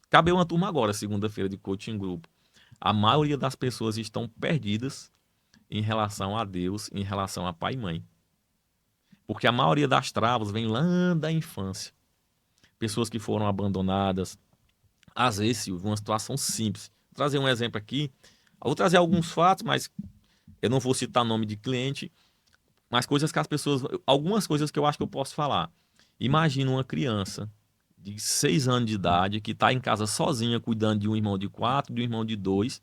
C: acabei uma turma agora, segunda-feira, de coaching grupo. A maioria das pessoas estão perdidas em relação a Deus, em relação a pai e mãe. Porque a maioria das travas vem lá da infância. Pessoas que foram abandonadas. Às vezes, Silvio, uma situação simples. Vou trazer um exemplo aqui. Eu vou trazer alguns fatos, mas eu não vou citar nome de cliente. Mas coisas que as pessoas. Algumas coisas que eu acho que eu posso falar. Imagina uma criança de 6 anos de idade que está em casa sozinha, cuidando de um irmão de 4, de um irmão de 2,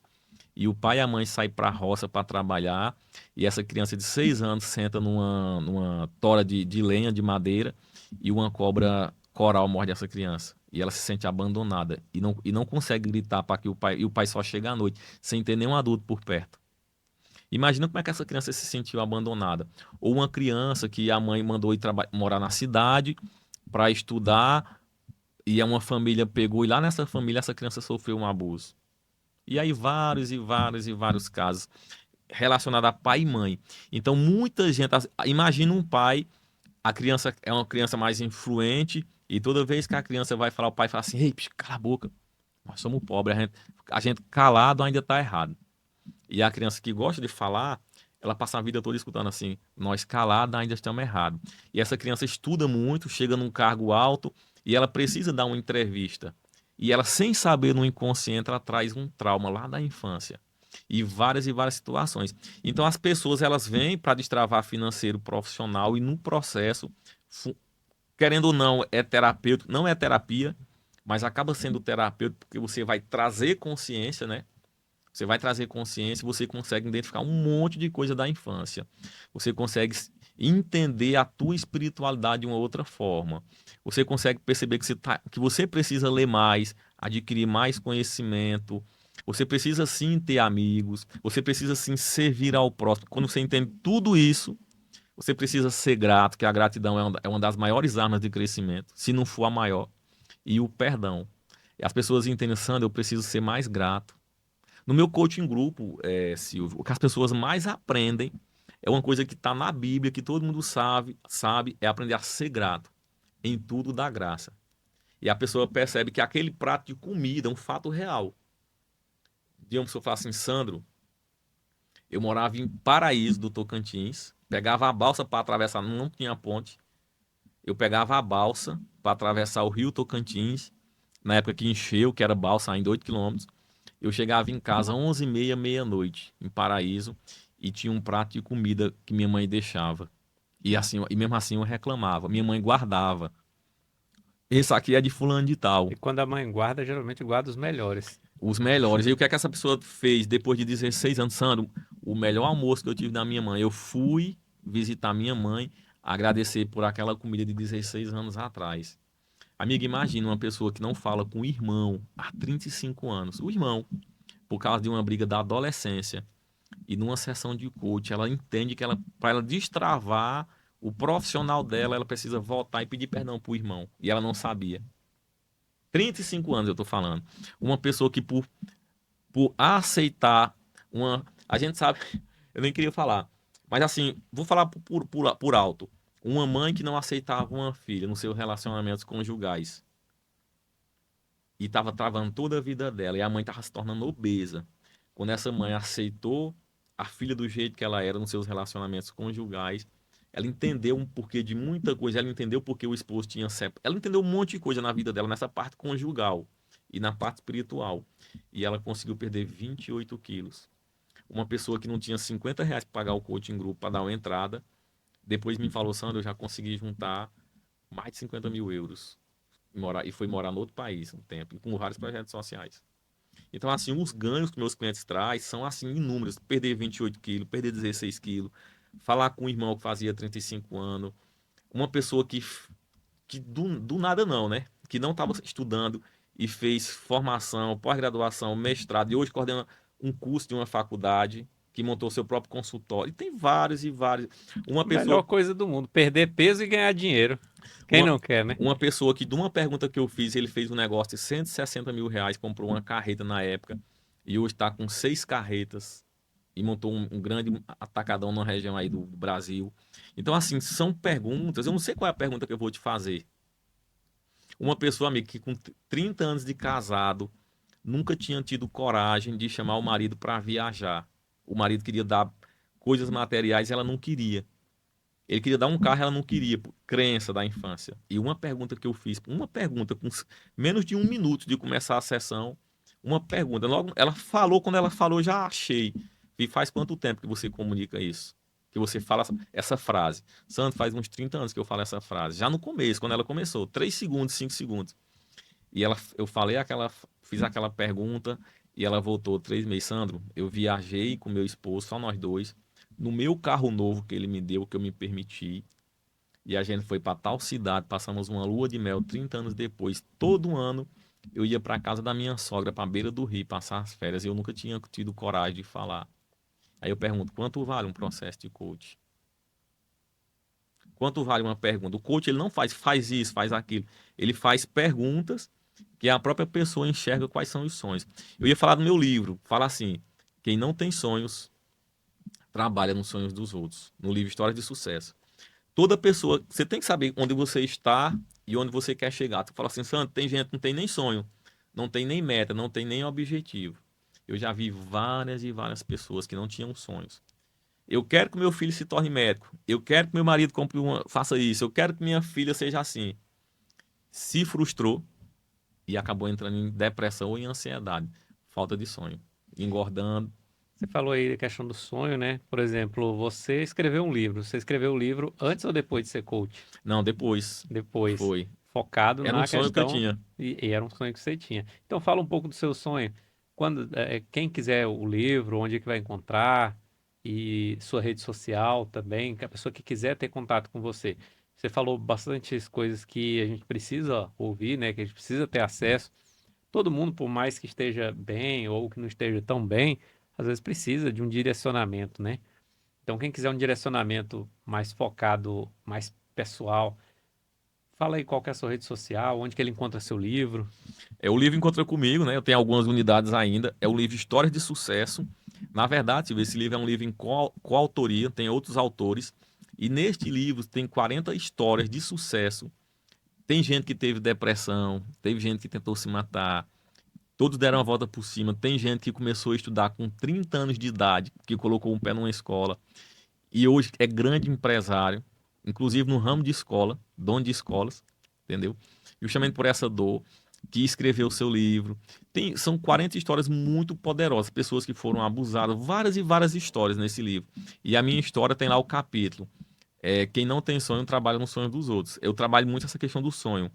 C: e o pai e a mãe saem para a roça para trabalhar, e essa criança de 6 anos senta numa tora de lenha, de madeira, e uma cobra coral morde essa criança. E ela se sente abandonada e não consegue gritar para que o pai só chega à noite, sem ter nenhum adulto por perto. Imagina como é que essa criança se sentiu abandonada. Ou uma criança que a mãe mandou ir morar na cidade para estudar, e uma família pegou, e lá nessa família essa criança sofreu um abuso. E aí vários e vários e vários casos relacionados a pai e mãe. Então muita gente, imagina um pai, a criança é uma criança mais influente e toda vez que a criança vai falar, o pai fala assim, ei, bicho, cala a boca, nós somos pobres, a gente calado ainda está errado. E a criança que gosta de falar, ela passa a vida toda escutando assim, nós calados ainda estamos errados. E essa criança estuda muito, chega num cargo alto e ela precisa dar uma entrevista. E ela, sem saber, no inconsciente, ela traz um trauma lá da infância. E várias situações. Então, as pessoas, elas vêm para destravar financeiro profissional e, no processo, querendo ou não, é terapêutico. Não é terapia, mas acaba sendo terapêutico porque você vai trazer consciência, né? Você vai trazer consciência, você consegue identificar um monte de coisa da infância. Você consegue entender a tua espiritualidade de uma outra forma. Você consegue perceber que você precisa ler mais, adquirir mais conhecimento. Você precisa sim ter amigos. Você precisa sim servir ao próximo. Quando você entende tudo isso, você precisa ser grato, que a gratidão é uma das maiores armas de crescimento, se não for a maior. E o perdão. E as pessoas entendem, Sandro, eu preciso ser mais grato. No meu coaching grupo, Silvio, o que as pessoas mais aprendem é uma coisa que está na Bíblia, que todo mundo sabe, é aprender a ser grato. Em tudo dá graça. E a pessoa percebe que aquele prato de comida é um fato real. De uma pessoa fala assim, Sandro, Eu morava em Paraíso do Tocantins, pegava a balsa para atravessar, não tinha ponte. Eu pegava a balsa para atravessar o Rio Tocantins, na época que encheu, que era balsa ainda 8 quilômetros. Eu chegava em casa 11h30, meia-noite, em Paraíso, e tinha um prato de comida que minha mãe deixava. E assim, e mesmo assim eu reclamava. Minha mãe guardava. Esse aqui é de fulano de tal.
B: E quando a mãe guarda, geralmente guarda os melhores.
C: Os melhores. E o que é que essa pessoa fez depois de 16 anos? Sandro, o melhor almoço que eu tive da minha mãe. Eu fui visitar minha mãe, agradecer por aquela comida de 16 anos atrás. Amiga, imagina uma pessoa que não fala com o irmão há 35 anos. O irmão, por causa de uma briga da adolescência. E numa sessão de coach, ela entende que ela, para ela destravar o profissional dela, ela precisa voltar e pedir perdão pro irmão. E ela não sabia. 35 anos eu tô falando. Uma pessoa que por aceitar uma. A gente sabe, eu nem queria falar. Mas assim, vou falar por alto. Uma mãe que não aceitava uma filha nos seus relacionamentos conjugais. E estava travando toda a vida dela. E a mãe estava se tornando obesa. Quando essa mãe aceitou a filha do jeito que ela era nos seus relacionamentos conjugais, ela entendeu um porquê de muita coisa. Ela entendeu porque o esposo tinha separação. Ela entendeu um monte de coisa na vida dela, nessa parte conjugal e na parte espiritual. E ela conseguiu perder 28 quilos. Uma pessoa que não tinha R$ 50 para pagar o coaching grupo para dar uma entrada, depois me falou, Sandro, eu já consegui juntar mais de 50 mil euros. E foi morar no outro país um tempo, e com vários projetos sociais. Então, assim, os ganhos que meus clientes trazem são, assim, inúmeros. Perder 28 quilos, perder 16 quilos, falar com um irmão que fazia 35 anos, uma pessoa que do nada não, né? Que não estava estudando e fez formação, pós-graduação, mestrado, e hoje coordena um curso de uma faculdade, que montou seu próprio consultório. E tem vários e vários. Uma
B: Melhor
C: pessoa,
B: coisa do mundo, perder peso e ganhar dinheiro. Quem
C: uma,
B: não quer, né?
C: uma pessoa que, de uma pergunta que eu fiz, ele fez um negócio de R$ 160 mil, comprou uma carreta na época, e hoje está com 6 carretas, e montou um grande atacadão na região aí do Brasil. Então, assim, são perguntas, eu não sei qual é a pergunta que eu vou te fazer. Uma pessoa, amiga, que com 30 anos de casado, nunca tinha tido coragem de chamar o marido para viajar. O marido queria dar coisas materiais e ela não queria. Ele queria dar um carro, ela não queria, por crença da infância. E uma pergunta que eu fiz, uma pergunta com menos de 1 minuto de começar a sessão, uma pergunta. Logo, ela falou, quando ela falou, já achei. E faz quanto tempo que você comunica isso? Que você fala essa frase. Santo, faz uns 30 anos que eu falo essa frase. Já no começo, quando ela começou, 3 segundos, 5 segundos. E fiz aquela pergunta e ela voltou 3 meses. Sandro, eu viajei com meu esposo, só nós dois, no meu carro novo que ele me deu, que eu me permiti. E a gente foi para tal cidade, passamos uma lua de mel 30 anos depois. Todo ano eu ia para casa da minha sogra, para a beira do rio, passar as férias. E eu nunca tinha tido coragem de falar. Aí eu pergunto, quanto vale um processo de coach? Quanto vale uma pergunta? O coach ele não faz isso, faz aquilo. Ele faz perguntas que a própria pessoa enxerga quais são os sonhos. Eu ia falar do meu livro, fala assim, quem não tem sonhos, trabalha nos sonhos dos outros. No livro Histórias de Sucesso. Toda pessoa, você tem que saber onde você está e onde você quer chegar. Tu fala assim, Santo, tem gente que não tem nem sonho, não tem nem meta, não tem nem objetivo. Eu já vi várias e várias pessoas que não tinham sonhos. Eu quero que meu filho se torne médico. Eu quero que meu marido faça isso. Eu quero que minha filha seja assim. Se frustrou e acabou entrando em depressão ou em ansiedade. Falta de sonho. Engordando.
B: Você falou aí da questão do sonho, né? Por exemplo, você escreveu um livro. Você escreveu o livro antes ou depois de ser coach?
C: Não, depois.
B: Depois.
C: Foi.
B: Focado
C: Era um
B: na
C: sonho que eu
B: questão.
C: tinha.
B: E era um sonho que você tinha. Então fala um pouco do seu sonho. Quem quiser o livro, onde é que vai encontrar? E sua rede social também, que a pessoa que quiser ter contato com você. Você falou bastante coisas que a gente precisa ouvir, né? Que a gente precisa ter acesso. Todo mundo, por mais que esteja bem ou que não esteja tão bem, às vezes precisa de um direcionamento, né? Então, quem quiser um direcionamento mais focado, mais pessoal, fala aí qual que é a sua rede social, onde que ele encontra seu livro.
C: O livro encontra comigo, né? Eu tenho algumas unidades ainda. É o livro Histórias de Sucesso. Na verdade, Silvio, esse livro é um livro em coautoria, tem outros autores. E neste livro tem 40 histórias de sucesso. Tem gente que teve depressão, teve gente que tentou se matar, Todos deram a volta por cima. Tem gente que começou a estudar com 30 anos de idade, que colocou um pé numa escola, e hoje é grande empresário, inclusive no ramo de escola, dono de escolas, entendeu? Justamente por essa dor, que escreveu o seu livro. São 40 histórias muito poderosas, pessoas que foram abusadas, várias e várias histórias nesse livro. E a minha história tem lá o capítulo. Quem não tem sonho trabalha no sonho dos outros. Eu trabalho muito essa questão do sonho.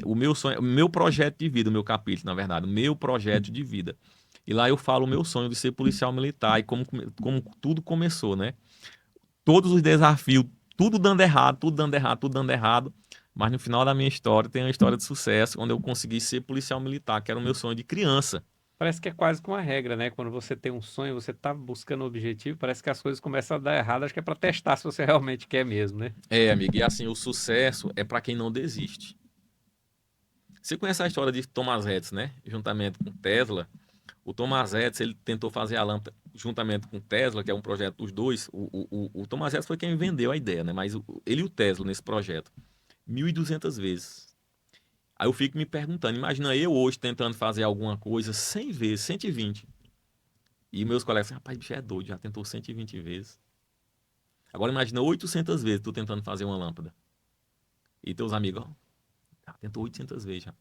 C: O meu sonho, o meu projeto de vida, o meu capítulo, na verdade, o meu projeto de vida. E lá eu falo o meu sonho de ser policial militar e como tudo começou, né? Todos os desafios, tudo dando errado, tudo dando errado, tudo dando errado. Mas no final da minha história tem uma história de sucesso, onde eu consegui ser policial militar, que era o meu sonho de criança.
B: Parece que é quase que uma regra, né? Quando você tem um sonho, você tá buscando um objetivo, parece que as coisas começam a dar errado, acho que é para testar se você realmente quer mesmo, né?
C: Amigo, e assim, o sucesso é para quem não desiste. Você conhece a história de Thomas Edison, né? Juntamente com Tesla. O Thomas Edison, ele tentou fazer a lâmpada juntamente com Tesla, que é um projeto dos dois. O Thomas Edison foi quem vendeu a ideia, né? Mas ele e o Tesla nesse projeto. 1.200 vezes. Aí eu fico me perguntando, imagina eu hoje tentando fazer alguma coisa 100 vezes, 120. E meus colegas, rapaz, bicho é doido, já tentou 120 vezes. Agora imagina 800 vezes tu tentando fazer uma lâmpada. E teus amigos, ó, já tentou 800 vezes já.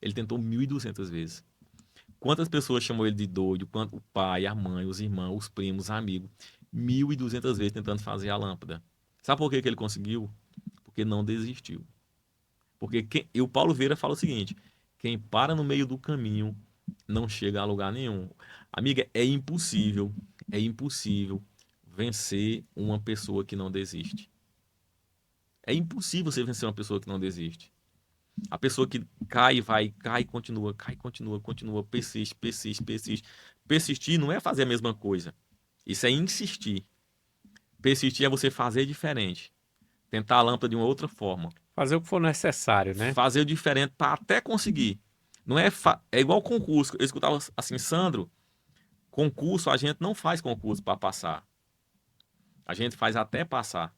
C: Ele tentou 1.200 vezes. Quantas pessoas chamou ele de doido? Quanto o pai, a mãe, os irmãos, os primos, os amigos. 1.200 vezes tentando fazer a lâmpada. Sabe por que que ele conseguiu? Porque não desistiu. Porque e o Paulo Vieira fala o seguinte: quem para no meio do caminho não chega a lugar nenhum. Amiga, é impossível vencer uma pessoa que não desiste. É impossível você vencer uma pessoa que não desiste. A pessoa que cai, vai, cai, continua, persiste, persiste, persiste. Persistir não é fazer a mesma coisa. Isso é insistir. Persistir é você fazer diferente. Tentar a lâmpada de uma outra forma.
B: Fazer o que for necessário, né?
C: Fazer o diferente para até conseguir. Não é, é igual concurso. Eu escutava assim, Sandro, concurso, a gente não faz concurso para passar. A gente faz até passar.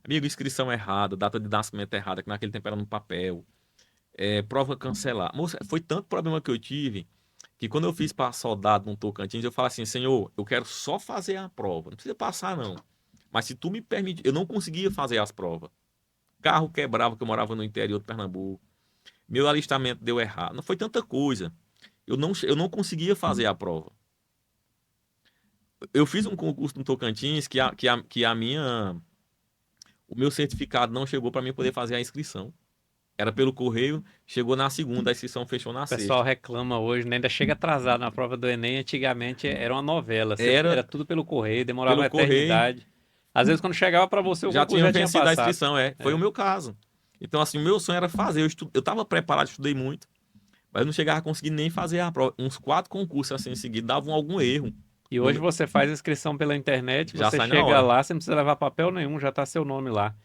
C: Amigo, inscrição errada, data de nascimento errada, que naquele tempo era no papel. Prova cancelar. Moça, foi tanto problema que eu tive que quando eu fiz para soldado no Tocantins, eu falo assim, Senhor, eu quero só fazer a prova. Não precisa passar, não. Mas se tu me permite, eu não conseguia fazer as provas. Carro quebrava, que eu morava no interior de Pernambuco. Meu alistamento deu errado. Não foi tanta coisa. Eu não conseguia fazer a prova. Eu fiz um concurso no Tocantins o meu certificado não chegou para mim poder fazer a inscrição. Era pelo correio, chegou na segunda, a inscrição fechou na
B: O pessoal
C: sexta.
B: reclama hoje, né? Ainda chega atrasado na prova do Enem. Antigamente era uma novela,
C: Era
B: era tudo pelo correio, demorava uma
C: pelo correio,
B: eternidade. Às vezes, quando chegava para você, o
C: já
B: concurso
C: tinha
B: já tinha
C: vencido a
B: passado.
C: inscrição, Foi o meu caso. Então, assim, o meu sonho era fazer. Eu estava preparado, estudei muito, mas eu não chegava a conseguir nem fazer a prova. Uns 4 concursos assim em seguida davam algum erro.
B: E hoje você faz a inscrição pela internet,
C: Já
B: você
C: sai na
B: chega
C: hora.
B: lá, você não precisa levar papel nenhum, já tá seu nome lá.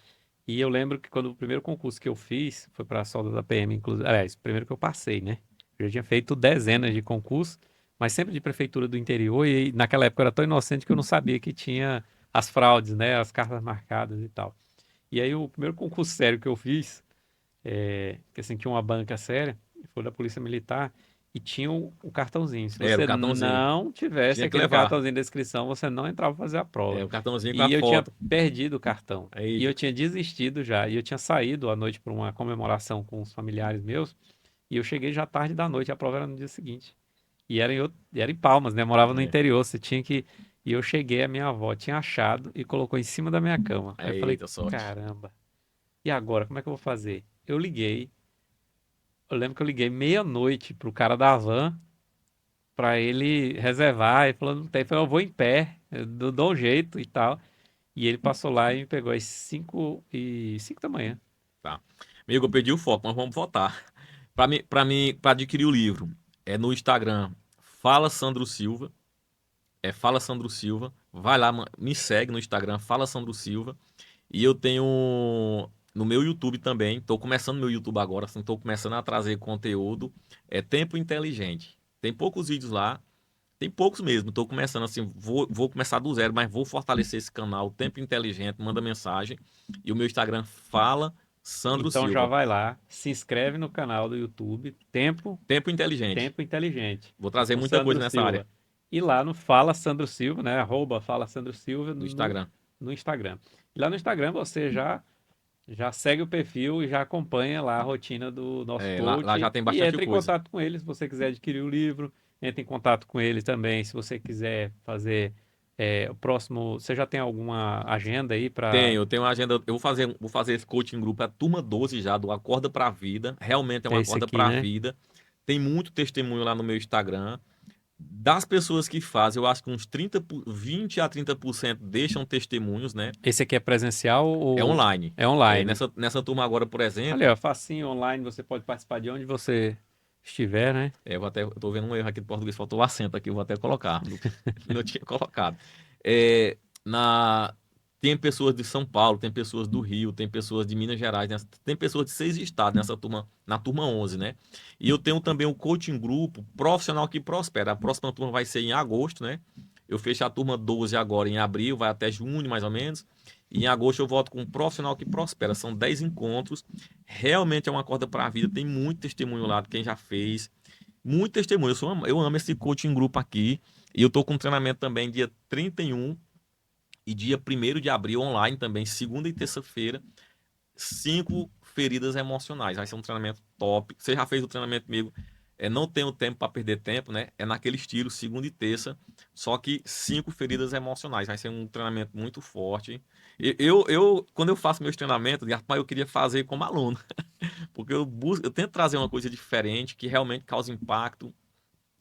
B: E eu lembro que quando o primeiro concurso que eu fiz foi para a solda da PM, inclusive. Aliás, o primeiro que eu passei, né? Eu já tinha feito dezenas de concursos, mas sempre de prefeitura do interior. E naquela época eu era tão inocente que eu não sabia que tinha as fraudes, né? As cartas marcadas e tal. E aí o primeiro concurso sério que eu fiz, que assim, tinha uma banca séria, foi da Polícia Militar. E tinha o cartãozinho. Se
C: Era o
B: você
C: cartãozinho.
B: não tivesse
C: Tinha que
B: aquele
C: levar.
B: cartãozinho da inscrição, você não entrava para fazer a prova.
C: O cartãozinho com
B: E
C: a
B: eu tinha
C: foto.
B: perdido o cartão.
C: Aí,
B: E eu tinha desistido já. E eu tinha saído à noite para uma comemoração com os familiares meus. E eu cheguei já tarde da noite. A prova era no dia seguinte. E era em Palmas, né? Eu morava no
C: É.
B: interior. Você tinha que. E eu cheguei, a minha avó tinha achado e colocou em cima da minha cama. Aí eu falei,
C: Eita, sorte.
B: caramba. E agora, como é que eu vou fazer? Eu liguei. Eu lembro que eu liguei meia-noite pro cara da van para ele reservar. Ele falou, não tem. Eu falei, eu vou em pé, eu dou um jeito e tal. E ele passou lá e me pegou às 5 da manhã.
C: Tá. Amigo, eu perdi o foco, mas vamos votar. Para adquirir o livro, é no Instagram, Fala Sandro Silva. Fala Sandro Silva. Vai lá, me segue no Instagram, Fala Sandro Silva. E eu tenho no meu YouTube também. Estou começando meu YouTube agora, assim, estou começando a trazer conteúdo. Tempo Inteligente. Tem poucos vídeos lá. Tem poucos mesmo. Estou começando assim, vou começar do zero, mas vou fortalecer esse canal. Tempo Inteligente, manda mensagem. E o meu Instagram, Fala Sandro
B: Então já
C: Silva.
B: vai lá, se inscreve no canal do YouTube,
C: Tempo Inteligente.
B: Tempo Inteligente.
C: Vou trazer
B: Com
C: muita coisa
B: Sandro
C: nessa
B: Silva.
C: área.
B: E lá no Fala Sandro Silva, né? @Fala Sandro Silva
C: No Instagram.
B: no Instagram. E lá no Instagram você já segue o perfil e já acompanha lá a rotina do nosso
C: Lá já
B: coach
C: tem
B: e
C: bastante
B: entra em
C: coisa.
B: contato com ele se você quiser adquirir o livro. Entra em contato com ele também se você quiser fazer o próximo. Você já tem alguma agenda aí para
C: Eu tenho uma agenda. Eu vou fazer esse coaching grupo, é a turma 12 já, do Acorda pra Vida. Realmente é uma
B: esse
C: acorda
B: aqui,
C: pra
B: né?
C: vida. Tem muito testemunho lá no meu Instagram. Das pessoas que fazem, eu acho que uns 20 a 30% deixam testemunhos, né?
B: Esse aqui é presencial
C: É
B: ou
C: online.
B: é online?
C: Nessa turma agora, por exemplo,
B: Olha, facinho online, você pode participar de onde você estiver, né?
C: eu tô vendo um erro aqui do português, faltou o acento aqui, eu vou até colocar. Não tinha colocado. É, na, tem pessoas de São Paulo, tem pessoas do Rio, tem pessoas de Minas Gerais, tem pessoas de 6 estados nessa turma, na turma 11, né? E eu tenho também o coaching grupo profissional que prospera. A próxima turma vai ser em agosto, né? Eu fecho a turma 12 agora em abril, vai até junho mais ou menos. E em agosto eu volto com um profissional que prospera. São 10 encontros. Realmente é uma corda para a vida. Tem muito testemunho lá de quem já fez. Muito testemunho. Eu amo esse coaching grupo aqui. E eu tô com treinamento também dia 31 e dia 1º de abril online também, segunda e terça-feira. 5 feridas emocionais. Vai ser um treinamento top. Você já fez o treinamento comigo? Não tenho tempo para perder tempo, né? É naquele estilo, segunda e terça. Só que 5 feridas emocionais. Vai ser um treinamento muito forte. Quando eu faço meus treinamentos, rapaz, eu queria fazer como aluno. Porque eu tento trazer uma coisa diferente, que realmente cause impacto,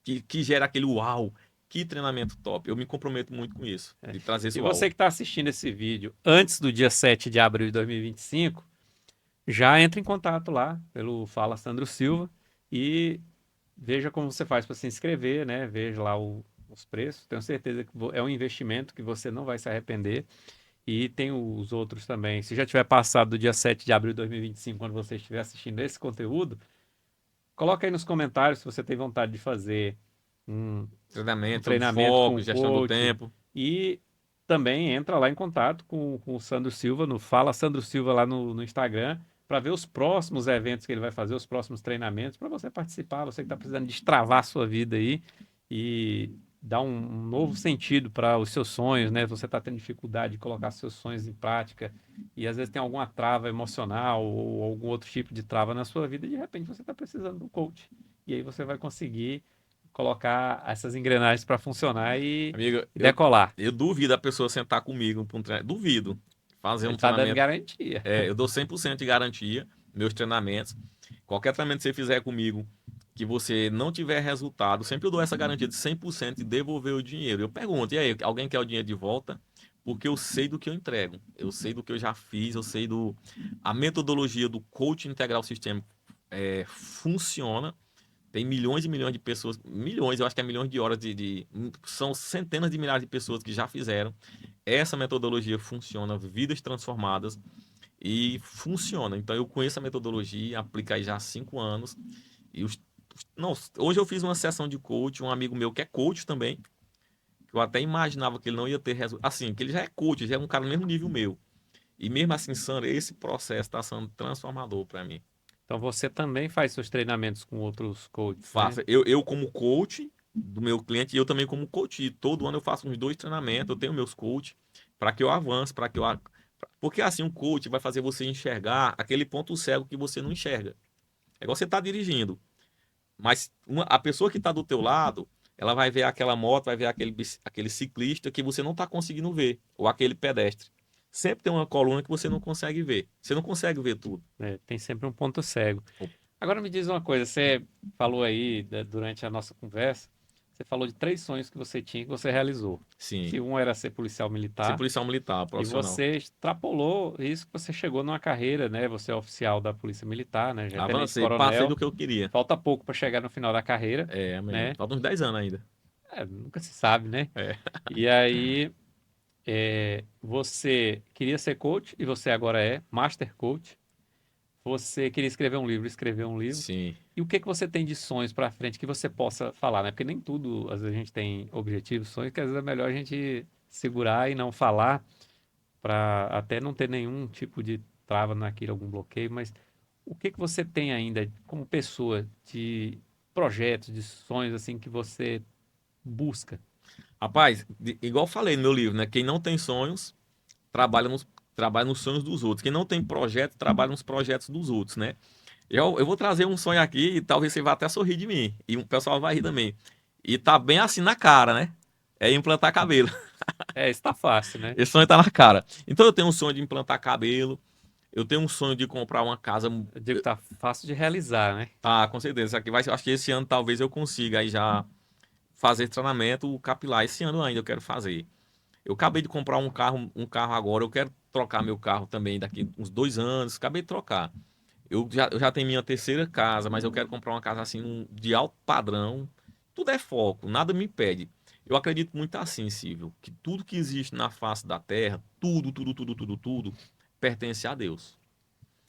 C: que gera aquele uau. Que treinamento top. Eu me comprometo muito com isso, de trazer esse
B: E
C: uau.
B: você que está assistindo esse vídeo antes do dia 7 de abril de 2025, já entra em contato lá pelo Fala Sandro Silva e veja como você faz para se inscrever, né? Veja lá os preços. Tenho certeza que é um investimento que você não vai se arrepender. E tem os outros também. Se já tiver passado do dia 7 de abril de 2025, quando você estiver assistindo esse conteúdo, coloca aí nos comentários se você tem vontade de fazer um
C: Treinamento sobre
B: treinamento com
C: foco,
B: o
C: gestão do
B: coach.
C: tempo.
B: E também entra lá em contato com o Sandro Silva, no Fala Sandro Silva lá no Instagram, para ver os próximos eventos que ele vai fazer, os próximos treinamentos, para você participar, você que está precisando destravar a sua vida aí e dar um novo sentido para os seus sonhos, né? Você está tendo dificuldade de colocar seus sonhos em prática e às vezes tem alguma trava emocional ou algum outro tipo de trava na sua vida e de repente você está precisando de um coach. E aí você vai conseguir colocar essas engrenagens para funcionar
C: Amigo,
B: e decolar.
C: eu duvido a pessoa sentar comigo para um treinamento. Duvido. Fazer
B: Ele
C: um
B: está dando
C: treinamento.
B: garantia.
C: Eu dou 100% de garantia, meus treinamentos. Qualquer treinamento que você fizer comigo, que você não tiver resultado, sempre eu dou essa garantia de 100% de devolver o dinheiro. Eu pergunto, e aí, alguém quer o dinheiro de volta? Porque eu sei do que eu entrego. Eu sei do que eu já fiz, eu sei do... A metodologia do Coaching Integral Sistêmico funciona. Tem milhões e milhões de pessoas, milhões, eu acho que é milhões de horas são centenas de milhares de pessoas que já fizeram. Essa metodologia funciona, vidas transformadas e funciona. Então eu conheço a metodologia, aplico aí já há 5 anos. E não, hoje eu fiz uma sessão de coach, um amigo meu que é coach também, que eu até imaginava que ele não ia ter resultado. Assim, que ele já é coach, já é um cara no mesmo nível meu. E mesmo assim, Sandra, esse processo está sendo transformador para mim.
B: Então você também faz seus treinamentos com outros coaches, né?
C: Faça. Eu como coach do meu cliente e eu também como coach. E todo ano eu faço uns 2 treinamentos, eu tenho meus coaches para que eu avance, para que eu... Porque assim, um coach vai fazer você enxergar aquele ponto cego que você não enxerga. É igual você tá dirigindo. Mas a pessoa que está do teu lado, ela vai ver aquela moto, vai ver aquele ciclista que você não está conseguindo ver, ou aquele pedestre. Sempre tem uma coluna que você não consegue ver. Você não consegue ver tudo.
B: Tem sempre um ponto cego. Agora me diz uma coisa, você falou aí durante a nossa conversa, você falou de 3 sonhos que você tinha que você realizou.
C: Sim.
B: Que um era ser policial
C: Ser
B: militar.
C: policial militar,
B: E
C: profissional.
B: você extrapolou isso que você chegou numa carreira, né? Você é oficial da Polícia Militar, né? Já é tenente
C: Avancei, passei
B: coronel.
C: do que eu queria.
B: Falta pouco para chegar no final da carreira,
C: Amigo.
B: né?
C: Falta uns 10 anos ainda.
B: Nunca se sabe, né?
C: É.
B: E aí, você queria ser coach e você agora é Master Coach. Você queria escrever um livro, escreveu um livro.
C: Sim.
B: E o que que você tem de sonhos para frente que você possa falar, né? Porque nem tudo, às vezes a gente tem objetivos, sonhos, que às vezes é melhor a gente segurar e não falar para até não ter nenhum tipo de trava naquilo, algum bloqueio, mas o que que você tem ainda como pessoa de projetos, de sonhos assim que você busca?
C: Rapaz, igual eu falei no meu livro, né? Quem não tem sonhos, trabalha trabalha nos sonhos dos outros. Quem não tem projeto, trabalha nos projetos dos outros, né? Eu vou trazer um sonho aqui e talvez você vá até sorrir de mim. E o pessoal vai rir também. E tá bem assim na cara, né? É implantar cabelo.
B: É, está fácil, né?
C: Esse sonho tá na cara. Então eu tenho um sonho de implantar cabelo. Eu tenho um sonho de comprar uma casa.
B: Eu digo que tá fácil de realizar, né?
C: Ah, com certeza. Isso aqui vai, acho que esse ano talvez eu consiga aí já fazer treinamento capilar. Esse ano ainda eu quero fazer. Eu acabei de comprar um carro agora. Eu quero trocar meu carro também daqui uns 2 anos. Acabei de trocar. Eu já tenho minha terceira casa, mas eu quero comprar uma casa assim de alto padrão. Tudo é foco, nada me impede. Eu acredito muito assim, Silvio, que tudo que existe na face da terra, tudo, pertence a Deus.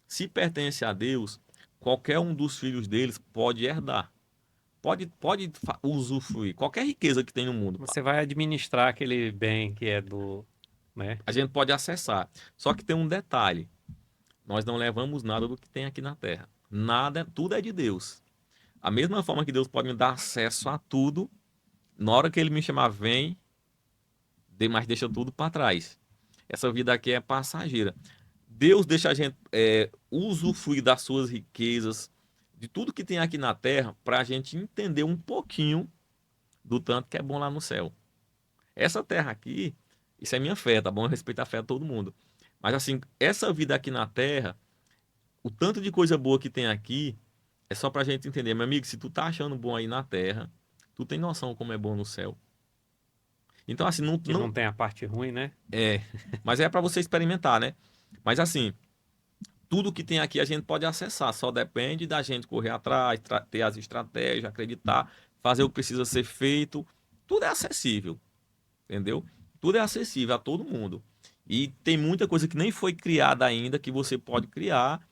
C: Se pertence a Deus, qualquer um dos filhos deles pode herdar, pode usufruir qualquer riqueza que tem no mundo.
B: Você vai administrar aquele bem que é do, né?
C: A gente pode acessar. Só que tem um detalhe: nós não levamos nada do que tem aqui na terra. Nada, tudo é de Deus. A mesma forma que Deus pode me dar acesso a tudo, na hora que Ele me chamar, vem, mas deixa tudo para trás. Essa vida aqui é passageira. Deus deixa a gente usufruir das suas riquezas, de tudo que tem aqui na terra, para a gente entender um pouquinho do tanto que é bom lá no céu. Essa terra aqui, isso é minha fé, tá bom? Eu respeito a fé de todo mundo. Mas assim, essa vida aqui na terra, o tanto de coisa boa que tem aqui, é só pra gente entender. Meu amigo, se tu tá achando bom aí na terra, tu tem noção como é bom no céu. Então, assim,
B: Que não tem a parte ruim, né?
C: é. Mas é pra você experimentar, né? Mas assim, tudo que tem aqui a gente pode acessar, só depende da gente correr atrás, ter as estratégias, acreditar, fazer o que precisa ser feito. Tudo é acessível, entendeu? Tudo é acessível a todo mundo. E tem muita coisa que nem foi criada ainda que você pode criar.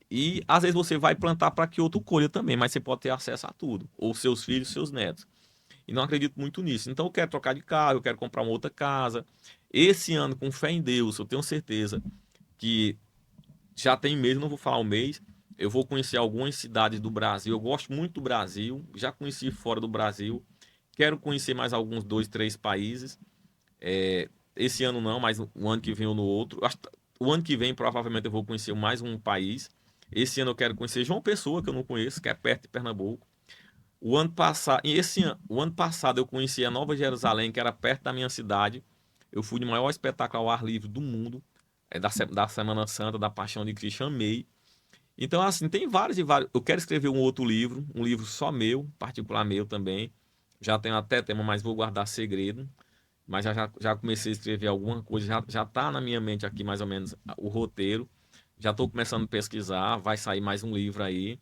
C: E às vezes você vai plantar para que outro colha também, mas você pode ter acesso a tudo, ou seus filhos, seus netos. E não acredito muito nisso. Então eu quero trocar de carro, eu quero comprar uma outra casa. Esse ano, com fé em Deus, eu tenho certeza que já tem mês, não vou falar o mês, eu vou conhecer algumas cidades do Brasil. Eu gosto muito do Brasil, já conheci fora do Brasil. Quero conhecer mais alguns 2, 3 países. Esse ano não, mas o ano que vem ou no outro. O ano que vem provavelmente eu vou conhecer mais um país. Esse ano eu quero conhecer João Pessoa, que eu não conheço, que é perto de Pernambuco. O ano passado eu conheci a Nova Jerusalém, que era perto da minha cidade. Eu fui no maior espetáculo ao ar livre do mundo, da Semana Santa, da Paixão de Cristo, amei. Então, assim, tem vários e vários. Eu quero escrever um outro livro, um livro só meu, particular meu também. Já tenho até tema, mas vou guardar segredo. Mas já comecei a escrever alguma coisa, já tá na minha mente aqui mais ou menos o roteiro. Já estou começando a pesquisar, vai sair mais um livro aí.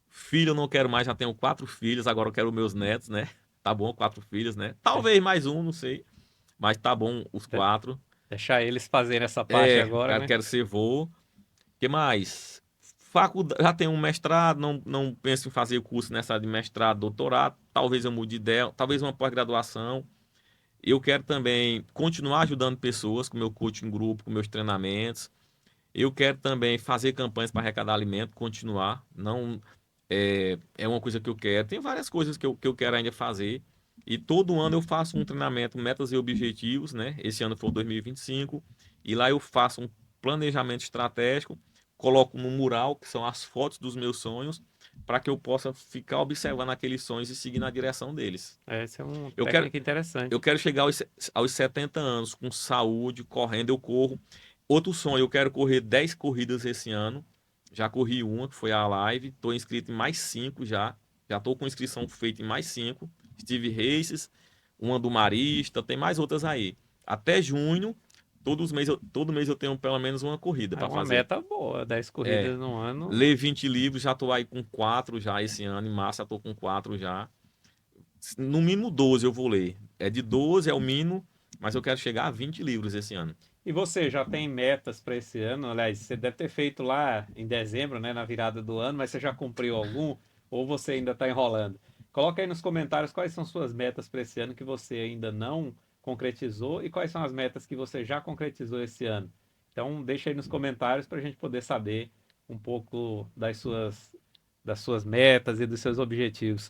C: Filho eu não quero mais, já tenho 4 filhos, agora eu quero meus netos, né? Tá bom, 4 filhos, né? Talvez mais um, não sei. Mas tá bom os 4.
B: Deixar eles fazerem essa parte agora,
C: Eu
B: né?
C: quero ser vô. O que mais? Faculdade, já tenho um mestrado, não penso em fazer o curso nessa área de mestrado, doutorado. Talvez eu mude de ideia, talvez uma pós-graduação. Eu quero também continuar ajudando pessoas com meu coaching grupo, com meus treinamentos. Eu quero também fazer campanhas para arrecadar alimento, continuar. Não é uma coisa que eu quero. Tem várias coisas que eu quero ainda fazer. E todo ano eu faço um treinamento, metas e objetivos, né? Esse ano foi o 2025. E lá eu faço um planejamento estratégico, coloco no mural, que são as fotos dos meus sonhos, para que eu possa ficar observando aqueles sonhos e seguir na direção deles.
B: Essa é uma
C: Eu quero,
B: técnica interessante.
C: eu quero chegar aos 70 anos com saúde, correndo, eu corro. Outro sonho, eu quero correr 10 corridas esse ano. Já corri uma, que foi a live. Estou inscrito em mais 5 já. Já estou com inscrição feita em mais 5. Steve Races, uma do Marista, tem mais outras aí. Até junho, todo mês eu tenho pelo menos uma corrida
B: É
C: para
B: uma
C: fazer.
B: meta boa, 10
C: É,
B: corridas no ano.
C: ler 20 livros, já estou aí com 4 já esse ano. Em março já estou com 4 já. No mínimo 12 eu vou ler. É de 12 é o mínimo, mas eu quero chegar a 20 livros esse ano.
B: E você já tem metas para esse ano? Aliás, você deve ter feito lá em dezembro, né, na virada do ano, mas você já cumpriu algum? Ou você ainda está enrolando? Coloca aí nos comentários quais são suas metas para esse ano que você ainda não concretizou e quais são as metas que você já concretizou esse ano. Então, deixa aí nos comentários para a gente poder saber um pouco das suas metas e dos seus objetivos.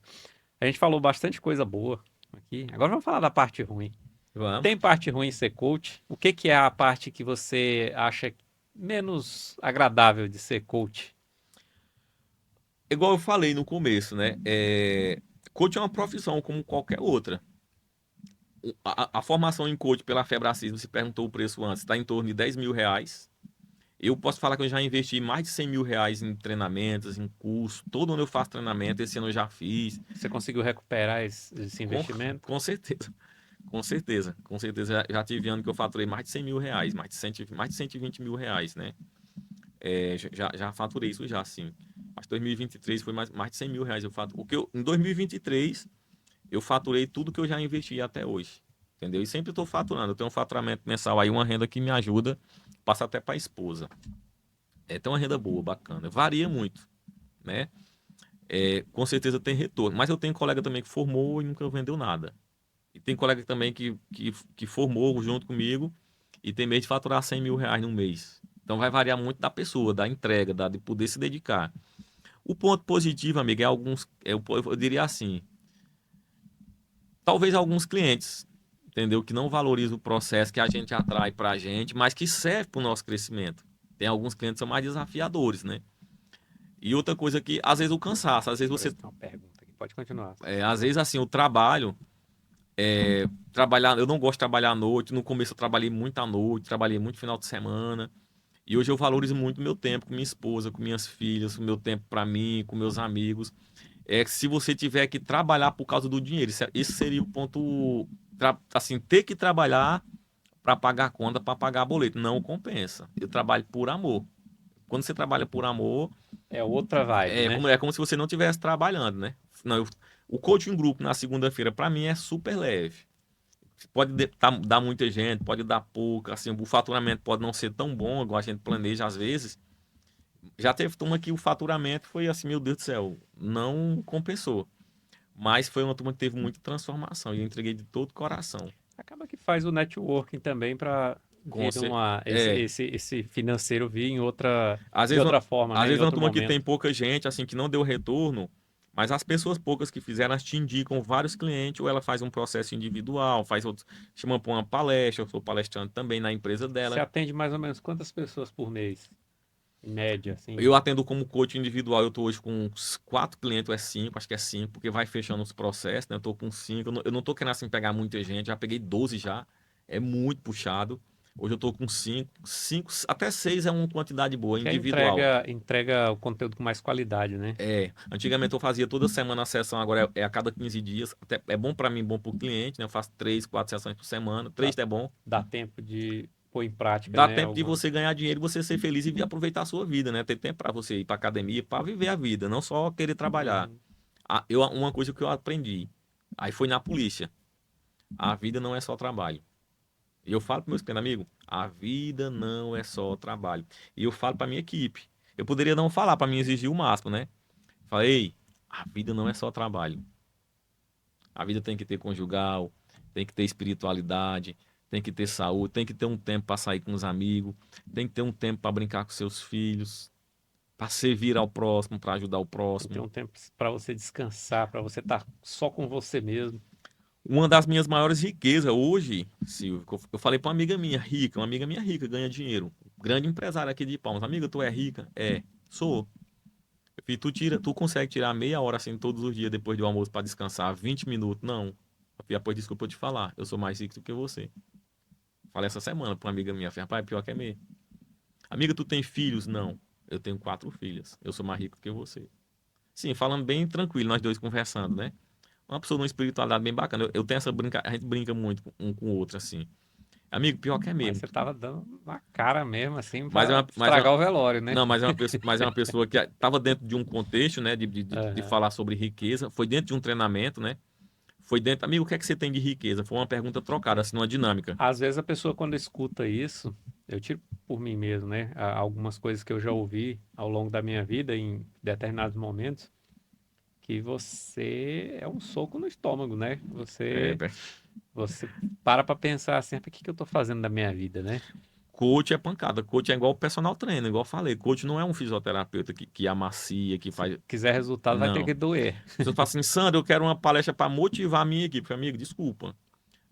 B: A gente falou bastante coisa boa aqui. Agora vamos falar da parte ruim.
C: Vamos.
B: Tem parte ruim em ser coach? O que que é a parte que você acha menos agradável de ser coach?
C: Igual eu falei no começo, né? Coach é uma profissão como qualquer outra. A formação em coach pela Febracis, você perguntou o preço antes, está em torno de R$ 10.000. Eu posso falar que eu já investi mais de R$ 100.000 em treinamentos, em curso. Todo ano eu faço treinamento, esse ano eu já fiz.
B: Você conseguiu recuperar esse
C: Com,
B: investimento?
C: com certeza. Com certeza. Com certeza. Já tive ano que eu faturei mais de R$ 100.000, mais de R$ 120.000, né? Já faturei isso já, sim. Mas 2023 foi mais de R$ 100.000 eu faturei. Em 2023, eu faturei tudo que eu já investi até hoje. Entendeu? E sempre estou faturando. Eu tenho um faturamento mensal aí, uma renda que me ajuda, passa até para a esposa. Tem uma renda boa, bacana. Varia muito, né? Com certeza tem retorno. Mas eu tenho colega também que formou e nunca vendeu nada. E tem colega também que formou junto comigo e tem mês de faturar R$ 100.000 no mês. Então vai variar muito da pessoa, da entrega, de poder se dedicar. O ponto positivo, amigo, é alguns. Eu diria assim: talvez alguns clientes, entendeu? Que não valorizam o processo que a gente atrai pra gente, mas que serve para o nosso crescimento. Tem alguns clientes que são mais desafiadores, né? E outra coisa que, às vezes, o cansaço, às vezes você.
B: Tem uma pergunta aqui, pode continuar.
C: Às vezes, assim, o trabalho. Trabalhar, eu não gosto de trabalhar à noite. No começo eu trabalhei muito à noite, trabalhei muito final de semana. E hoje eu valorizo muito meu tempo com minha esposa, com minhas filhas, o meu tempo para mim, com meus amigos. Se você tiver que trabalhar por causa do dinheiro, esse seria o ponto, assim, ter que trabalhar para pagar a conta, para pagar boleto, não compensa. Eu trabalho por amor. Quando você trabalha por amor,
B: É outra vibe, né?
C: é como se você não estivesse trabalhando, né? Não, o coaching grupo na segunda-feira, para mim, é super leve. Pode dar muita gente, pode dar pouca, assim, o faturamento pode não ser tão bom, igual a gente planeja às vezes. Já teve turma que o faturamento foi assim, meu Deus do céu, não compensou. Mas foi uma turma que teve muita transformação e eu entreguei de todo o coração.
B: Acaba que faz o networking também para
C: Com
B: vir
C: cer-
B: esse financeiro vir em outra,
C: Às
B: de
C: vezes,
B: outra forma,
C: às
B: né? Em
C: vezes é uma
B: outro
C: turma que tem
B: momento.
C: pouca gente, assim, que não deu retorno, mas as pessoas poucas que fizeram, elas te indicam vários clientes, ou ela faz um processo individual, faz outros, chama para uma palestra, eu sou palestrante também na empresa
B: Você
C: dela.
B: atende mais ou menos quantas pessoas por mês? Em média,
C: Eu
B: assim.
C: atendo como coach individual, eu tô hoje com uns 4 clientes, ou é 5, acho que é 5, porque vai fechando os processos, né? Eu tô com 5, eu não tô querendo assim pegar muita gente, já peguei 12 já, é muito puxado. Hoje eu tô com 5, 5 até 6 é uma quantidade boa,
B: Que aí
C: individual.
B: entrega o conteúdo com mais qualidade, né?
C: Antigamente eu fazia toda semana a sessão, agora é a cada 15 dias. Até é bom para mim, bom para o cliente, né? Eu faço 3, 4 sessões por semana.
B: Dá,
C: 3 é bom.
B: dá tempo de pôr em prática,
C: Dá
B: né?
C: tempo de
B: Alguma...
C: você ganhar dinheiro, você ser feliz e aproveitar a sua vida, né? Ter tempo para você ir para academia, para viver a vida, não só querer trabalhar.
B: Uhum.
C: Uma coisa que eu aprendi, aí foi na polícia. A vida não é só trabalho. E eu falo para meus clientes, amigo, a vida não é só trabalho. E eu falo para minha equipe. Eu poderia não falar para mim exigir o máximo, né? Falei, a vida não é só trabalho. A vida tem que ter conjugal, tem que ter espiritualidade, tem que ter saúde, tem que ter um tempo para sair com os amigos, tem que ter um tempo para brincar com seus filhos, para servir ao próximo, para ajudar o
B: Tem que ter
C: próximo.
B: um tempo para você descansar, para você estar só com você mesmo.
C: Uma das minhas maiores riquezas hoje, Silvio, que eu falei para uma amiga minha rica, ganha dinheiro, grande empresária aqui de Palmas. Amiga, tu é rica? Sou. E tu consegue tirar meia hora assim todos os dias depois do almoço para descansar, 20 minutos? Não. Depois, desculpa eu te falar, eu sou mais rico do que você. Falei essa semana pra uma amiga minha, falei, rapaz, pior que é mesmo. Amiga, tu tem filhos? Não. Eu tenho 4 filhas. Eu sou mais rico do que você. Sim, falando bem tranquilo, nós dois conversando, né? Uma pessoa numa espiritualidade bem bacana. Eu tenho essa brinca, a gente brinca muito um com o outro, assim. Amigo, pior que é
B: Mas
C: mesmo.
B: você tava dando na cara mesmo, assim,
C: Mas é
B: para
C: uma, mas é
B: estragar
C: uma,
B: o velório, né?
C: não, mas é uma pessoa que estava dentro de um contexto, né? De
B: Aham.
C: falar sobre riqueza. Foi dentro de um treinamento, né? Foi dentro. Amigo, o que é que você tem de riqueza? Foi uma pergunta trocada, assim, numa dinâmica.
B: Às vezes a pessoa, quando escuta isso, eu tiro por mim mesmo, né? Algumas coisas que eu já ouvi ao longo da minha vida, em determinados momentos, que você é um soco no estômago, né?
C: É,
B: Você para pensar assim, "Ah, o que que eu tô fazendo da minha vida, né?
C: Coach é pancada. Coach é igual o personal trainer, igual eu falei. Coach não é um fisioterapeuta que amacia, que faz.
B: Quiser resultado, vai ter
C: Não.
B: que doer.
C: Se eu falo assim, Sandro, eu quero uma palestra para motivar a minha equipe. Amigo, desculpa.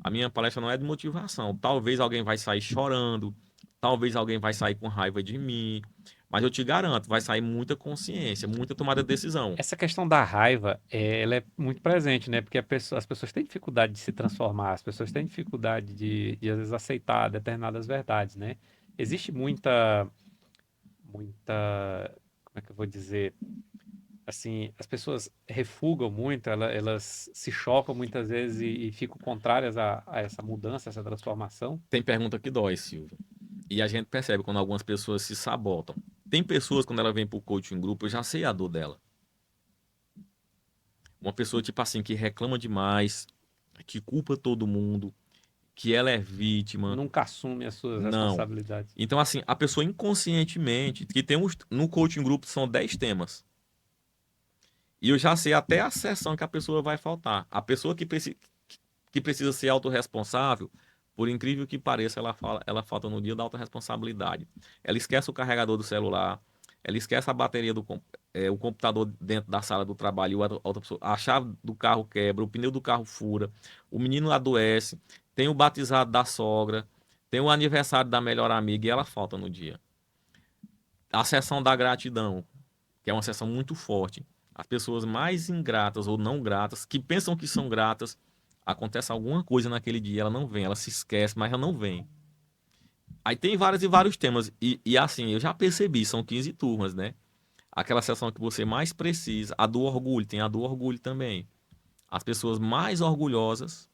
C: A minha palestra não é de motivação. Talvez alguém vai sair chorando, talvez alguém vai sair com raiva de mim, mas eu te garanto, vai sair muita consciência, muita tomada de decisão.
B: Essa questão da raiva, ela é muito presente, né? Porque as pessoas têm dificuldade de se transformar, as pessoas têm dificuldade de às vezes, aceitar determinadas verdades, né? Existe como é que eu vou dizer? Assim, as pessoas refugam muito, elas se chocam muitas vezes e ficam contrárias a essa mudança, essa transformação.
C: Tem pergunta que dói, Silvio. E a gente percebe quando algumas pessoas se sabotam. Tem pessoas, quando ela vem pro coaching grupo, eu já sei a dor dela. Uma pessoa, tipo assim, que reclama demais, que culpa todo mundo, que ela é vítima.
B: Nunca assume as suas
C: Não.
B: responsabilidades.
C: Então, assim, a pessoa inconscientemente, que tem no coaching grupo são 10 temas. E eu já sei até a sessão que a pessoa vai faltar. A pessoa que precisa ser autorresponsável, por incrível que pareça, ela falta no dia da autorresponsabilidade. Ela esquece o carregador do celular, ela esquece a bateria o computador dentro da sala do trabalho, e a outra pessoa, a chave do carro quebra, o pneu do carro fura, o menino adoece, tem o batizado da sogra, tem o aniversário da melhor amiga e ela falta no dia. A sessão da gratidão, que é uma sessão muito forte. As pessoas mais ingratas ou não gratas, que pensam que são gratas, acontece alguma coisa naquele dia, ela não vem, ela se esquece, mas ela não vem. Aí tem vários e vários temas. E assim, eu já percebi, são 15 turmas, né? Aquela sessão que você mais precisa, a do orgulho, tem a do orgulho também. As pessoas mais orgulhosas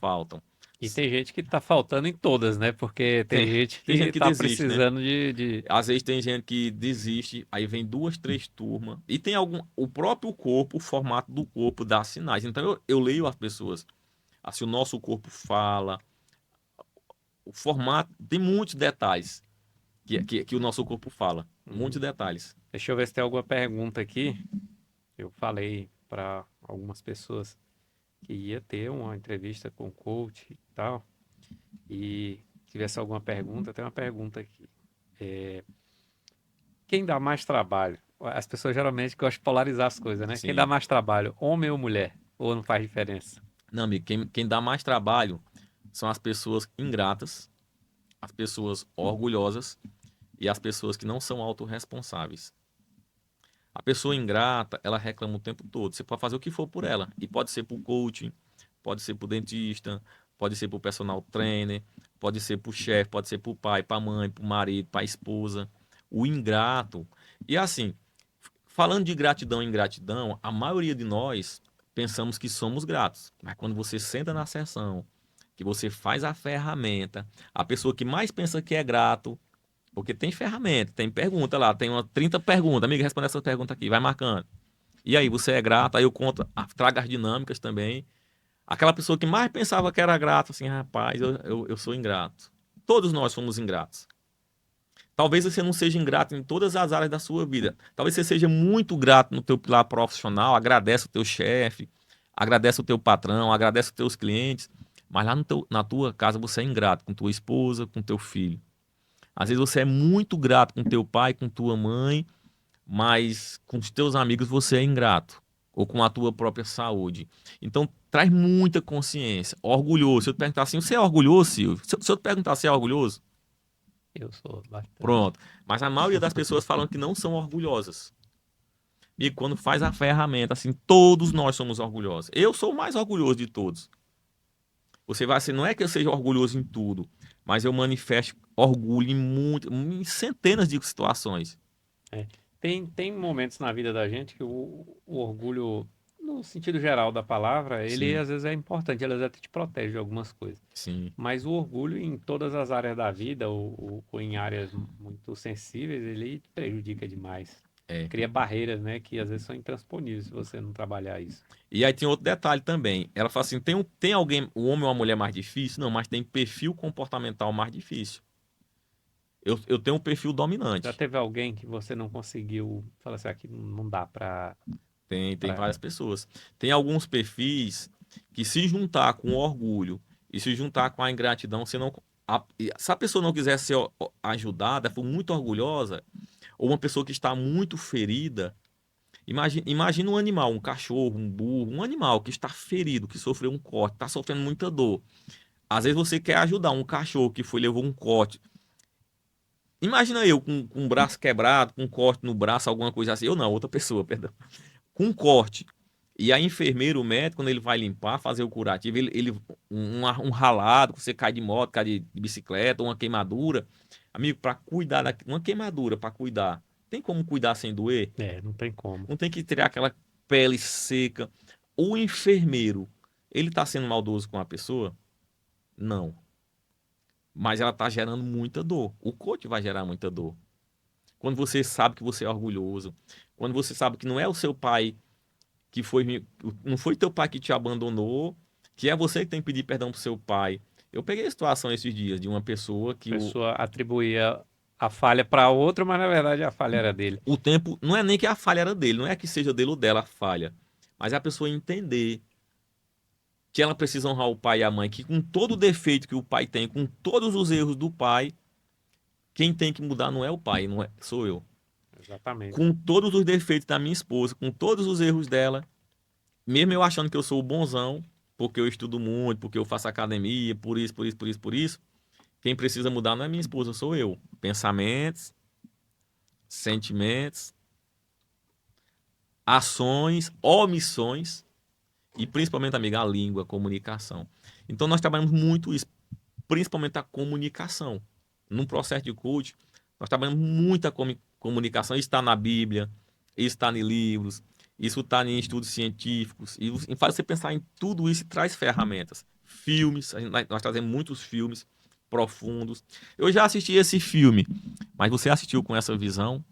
C: faltam.
B: E tem gente que tá faltando em todas, né? Porque tem gente
C: tem gente que
B: tá
C: desiste, né?
B: precisando de...
C: Às vezes tem gente que desiste, aí vem 2, 3 turmas. E tem o próprio corpo, o formato do corpo dá sinais. Então eu leio as pessoas. Assim, o nosso corpo fala. O formato, tem muitos detalhes que o nosso corpo fala. Muitos detalhes.
B: Deixa eu ver se tem alguma pergunta aqui. Eu falei para algumas pessoas que ia ter uma entrevista com o coach e tal. E se tivesse alguma pergunta, tem uma pergunta aqui. Quem dá mais trabalho? As pessoas geralmente gostam de polarizar as coisas, né?
C: Sim.
B: Quem dá mais trabalho, homem ou mulher? Ou não faz diferença?
C: Não, amigo, quem dá mais trabalho são as pessoas ingratas, as pessoas orgulhosas e as pessoas que não são autorresponsáveis. A pessoa ingrata, ela reclama o tempo todo. Você pode fazer o que for por ela. E pode ser por coaching, pode ser por dentista, pode ser por personal trainer, pode ser por chefe, pode ser por pai, para mãe, para marido, para esposa. O ingrato. E assim, falando de gratidão e ingratidão, a maioria de nós pensamos que somos gratos. Mas quando você senta na sessão, que você faz a ferramenta, a pessoa que mais pensa que é grato, porque tem ferramenta, tem pergunta lá, tem 30 perguntas. Amiga, responde essa pergunta aqui, vai marcando. E aí, você é grato? Aí eu conto, trago as dinâmicas também. Aquela pessoa que mais pensava que era grato, assim, rapaz, eu sou ingrato. Todos nós somos ingratos. Talvez você não seja ingrato em todas as áreas da sua vida. Talvez você seja muito grato no teu pilar profissional, agradece o teu chefe, agradece o teu patrão, agradece os teus clientes, mas lá na tua casa você é ingrato com tua esposa, com teu filho. Às vezes você é muito grato com teu pai, com tua mãe, mas com os teus amigos você é ingrato. Ou com a tua própria saúde. Então, traz muita consciência. Orgulhoso. Se eu te perguntar assim, você é orgulhoso, Silvio? Se eu te perguntar se é orgulhoso?
B: Eu sou bastante.
C: Pronto. Mas a maioria das pessoas falam que não são orgulhosas. E quando faz a ferramenta, assim, todos nós somos orgulhosos. Eu sou o mais orgulhoso de todos. Você vai assim, não é que eu seja orgulhoso em tudo, mas eu manifesto orgulho em centenas de situações.
B: Tem momentos na vida da gente que o orgulho, no sentido geral da palavra, ele
C: Sim.
B: às vezes é importante, ele às vezes até te protege de algumas coisas.
C: Sim.
B: Mas o orgulho em todas as áreas da vida, ou em áreas muito sensíveis, ele te prejudica demais. Cria barreiras, né, que às vezes são intransponíveis se você não trabalhar isso.
C: E aí tem outro detalhe também. Ela fala assim, tem alguém, um homem ou uma mulher mais difícil? Não, mas tem perfil comportamental mais difícil. Eu tenho um perfil dominante.
B: Já teve alguém que você não conseguiu, fala assim, aqui não dá pra...
C: Tem várias pessoas. Tem alguns perfis que se juntar com o orgulho e se juntar com a ingratidão, Se a pessoa não quiser ser ajudada, for muito orgulhosa, ou uma pessoa que está muito ferida, imagina um animal, um cachorro, um burro, um animal que está ferido, que sofreu um corte, está sofrendo muita dor. Às vezes você quer ajudar um cachorro que levou um corte. Imagina eu com o braço quebrado, com um corte no braço, alguma coisa assim. Eu não, outra pessoa, perdão. Com um corte. E a enfermeira, o médico, quando ele vai limpar, fazer o curativo, um ralado, você cai de moto, cai de bicicleta, uma queimadura. Amigo, para cuidar uma queimadura, para cuidar, tem como cuidar sem doer?
B: Não tem como.
C: Não tem que tirar aquela pele seca. O enfermeiro, ele tá sendo maldoso com a pessoa? Não. Mas ela tá gerando muita dor. O coach vai gerar muita dor. Quando você sabe que você é orgulhoso, quando você sabe que não é o seu pai não foi teu pai que te abandonou, que é você que tem que pedir perdão pro seu pai. Eu peguei a situação esses dias de uma pessoa que
B: A pessoa atribuía a falha para outra, mas na verdade a falha era dele.
C: o tempo não é nem que a falha era dele, não é que seja dele ou dela a falha, mas é a pessoa entender que ela precisa honrar o pai e a mãe, que com todo o defeito que o pai tem, com todos os erros do pai, quem tem que mudar não é o pai, não é, sou eu.
B: Exatamente.
C: Com todos os defeitos da minha esposa, com todos os erros dela, mesmo eu achando que eu sou o bonzão, porque eu estudo muito, porque eu faço academia, por isso, quem precisa mudar não é minha esposa, sou eu. Pensamentos, sentimentos, ações, omissões e principalmente, amiga, a língua, a comunicação. Então nós trabalhamos muito isso, principalmente a comunicação. Num processo de coach, nós trabalhamos muito a comunicação. Isso está na Bíblia, isso está em livros, isso está em estudos científicos. E faz você pensar em tudo isso e traz ferramentas. Filmes, nós trazemos muitos filmes profundos. Eu já assisti esse filme, mas você assistiu com essa visão?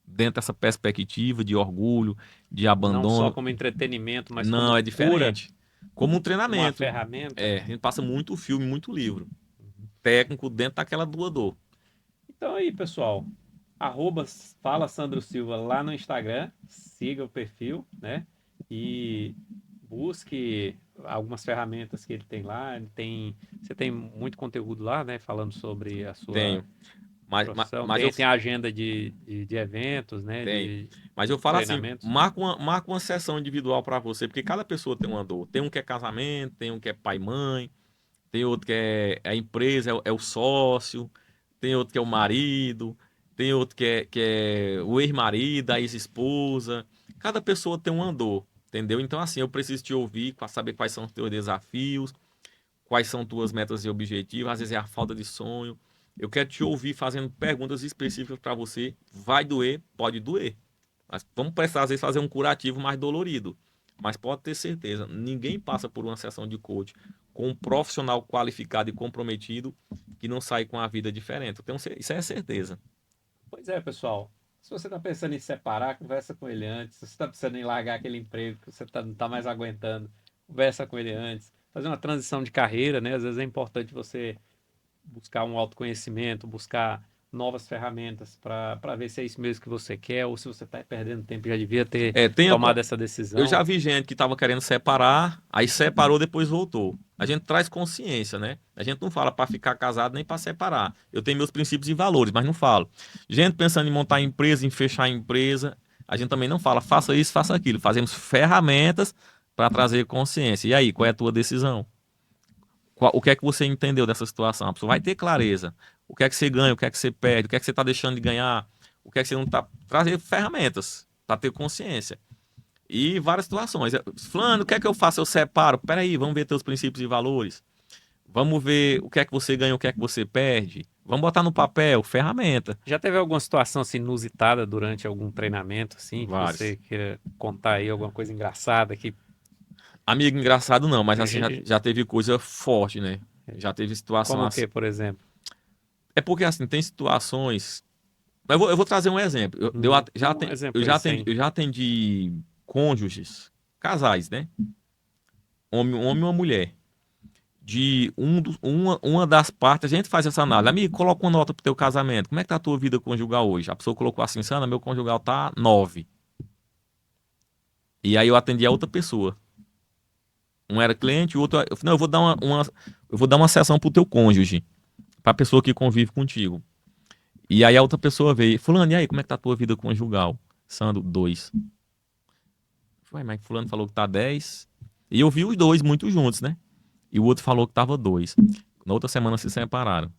C: Dentro dessa perspectiva de orgulho, de
B: Não
C: abandono?
B: só como entretenimento, mas
C: Não,
B: como
C: é diferente. Como um
B: uma
C: treinamento.
B: ferramenta.
C: A gente passa muito filme, muito livro. Técnico dentro daquela dor.
B: Então aí, pessoal, @Fala Sandro Silva lá no Instagram, siga o perfil, né? E busque algumas ferramentas que ele tem lá. Você tem muito conteúdo lá, né? Falando sobre a sua
C: Tenho.
B: profissão. Tem a agenda de eventos, né?
C: Tenho.
B: De
C: Mas eu falo assim,
B: treinamentos.
C: marca uma sessão individual para você, porque cada pessoa tem uma dor. Tem um que é casamento, tem um que é pai e mãe, tem outro que é a empresa, é o sócio, tem outro que é o marido, tem outro que é o ex-marido, a ex-esposa. Cada pessoa tem uma dor, entendeu? Então, assim, eu preciso te ouvir para saber quais são os teus desafios, quais são tuas metas e objetivos. Às vezes é a falta de sonho. Eu quero te ouvir fazendo perguntas específicas para você. Vai doer? Pode doer. Mas vamos precisar, às vezes, fazer um curativo mais dolorido. Mas pode ter certeza, ninguém passa por uma sessão de coach com um profissional qualificado e comprometido que não sai com a vida diferente. Então, isso é certeza.
B: Pois é, pessoal. Se você está pensando em separar, conversa com ele antes. Se você está pensando em largar aquele emprego que você não está mais aguentando, conversa com ele antes. Fazer uma transição de carreira, né? Às vezes é importante você buscar um autoconhecimento, buscar novas ferramentas para ver se é isso mesmo que você quer ou se você está perdendo tempo e já devia ter tomado essa decisão.
C: Eu já vi gente que estava querendo separar, aí separou, depois voltou. A gente traz consciência, né? A gente não fala para ficar casado nem para separar. Eu tenho meus princípios e valores, mas não falo. Gente pensando em montar empresa, em fechar empresa, a gente também não fala, faça isso, faça aquilo. Fazemos ferramentas para trazer consciência. E aí, qual é a tua decisão? O que é que você entendeu dessa situação? A pessoa vai ter clareza. O que é que você ganha, o que é que você perde, o que é que você está deixando de ganhar, o que é que você não está... Trazer ferramentas para ter consciência. E várias situações. Fulano, o que é que eu faço? Eu separo. Peraí, vamos ver teus princípios e valores. Vamos ver o que é que você ganha, o que é que você perde. Vamos botar no papel, ferramenta.
B: Já teve alguma situação assim, inusitada durante algum treinamento, assim, que você queira contar aí alguma coisa engraçada que...
C: Amigo, engraçado não, mas assim, já teve coisa forte, né? Já teve situação
B: Como
C: assim.
B: o quê, por exemplo?
C: É porque assim, tem situações... Eu vou trazer um exemplo. Eu já atendi cônjuges, casais, né? Homem e uma mulher. De uma das partes, a gente faz essa análise. Amigo, coloca uma nota pro teu casamento. Como é que tá a tua vida conjugal hoje? A pessoa colocou assim, Sana, meu conjugal tá 9. E aí eu atendi a outra pessoa. Um era cliente, o outro... Não, eu vou dar uma sessão pro teu cônjuge. pra pessoa que convive contigo. E aí a outra pessoa veio, fulano, e aí, como é que tá a tua vida conjugal? Sandro, 2. Ué, mas fulano falou que tá 10. E eu vi os dois muito juntos, né? E o outro falou que tava 2. Na outra semana se separaram.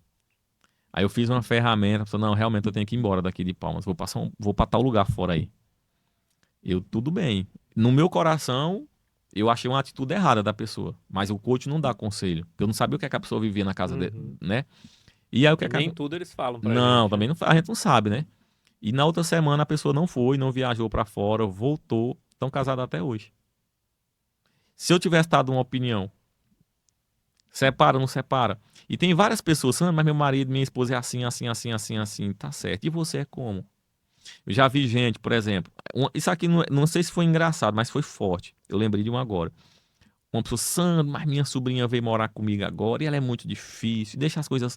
C: Aí eu fiz uma ferramenta, falei, não, realmente eu tenho que ir embora daqui de Palmas, vou pra tal lugar fora aí. Eu, tudo bem. No meu coração, eu achei uma atitude errada da pessoa, mas o coach não dá conselho, porque eu não sabia o que, é que a pessoa vivia na casa dele,
B: Uhum.
C: né? E aí o que
B: E
C: é que a...
B: nem tudo eles falam pra
C: Não,
B: gente,
C: também
B: né?
C: não, a gente não sabe, né? E na outra semana a pessoa não foi, não viajou pra fora, voltou, estão casados até hoje. Se eu tivesse dado uma opinião, separa ou não separa? E tem várias pessoas, mas meu marido, minha esposa é assim, assim, assim, assim, assim, tá certo. E você é como? Eu já vi gente, por exemplo, isso aqui não sei se foi engraçado, mas foi forte. Eu lembrei de um agora. Uma pessoa, Sandro, mas minha sobrinha veio morar comigo agora e ela é muito difícil, deixa as coisas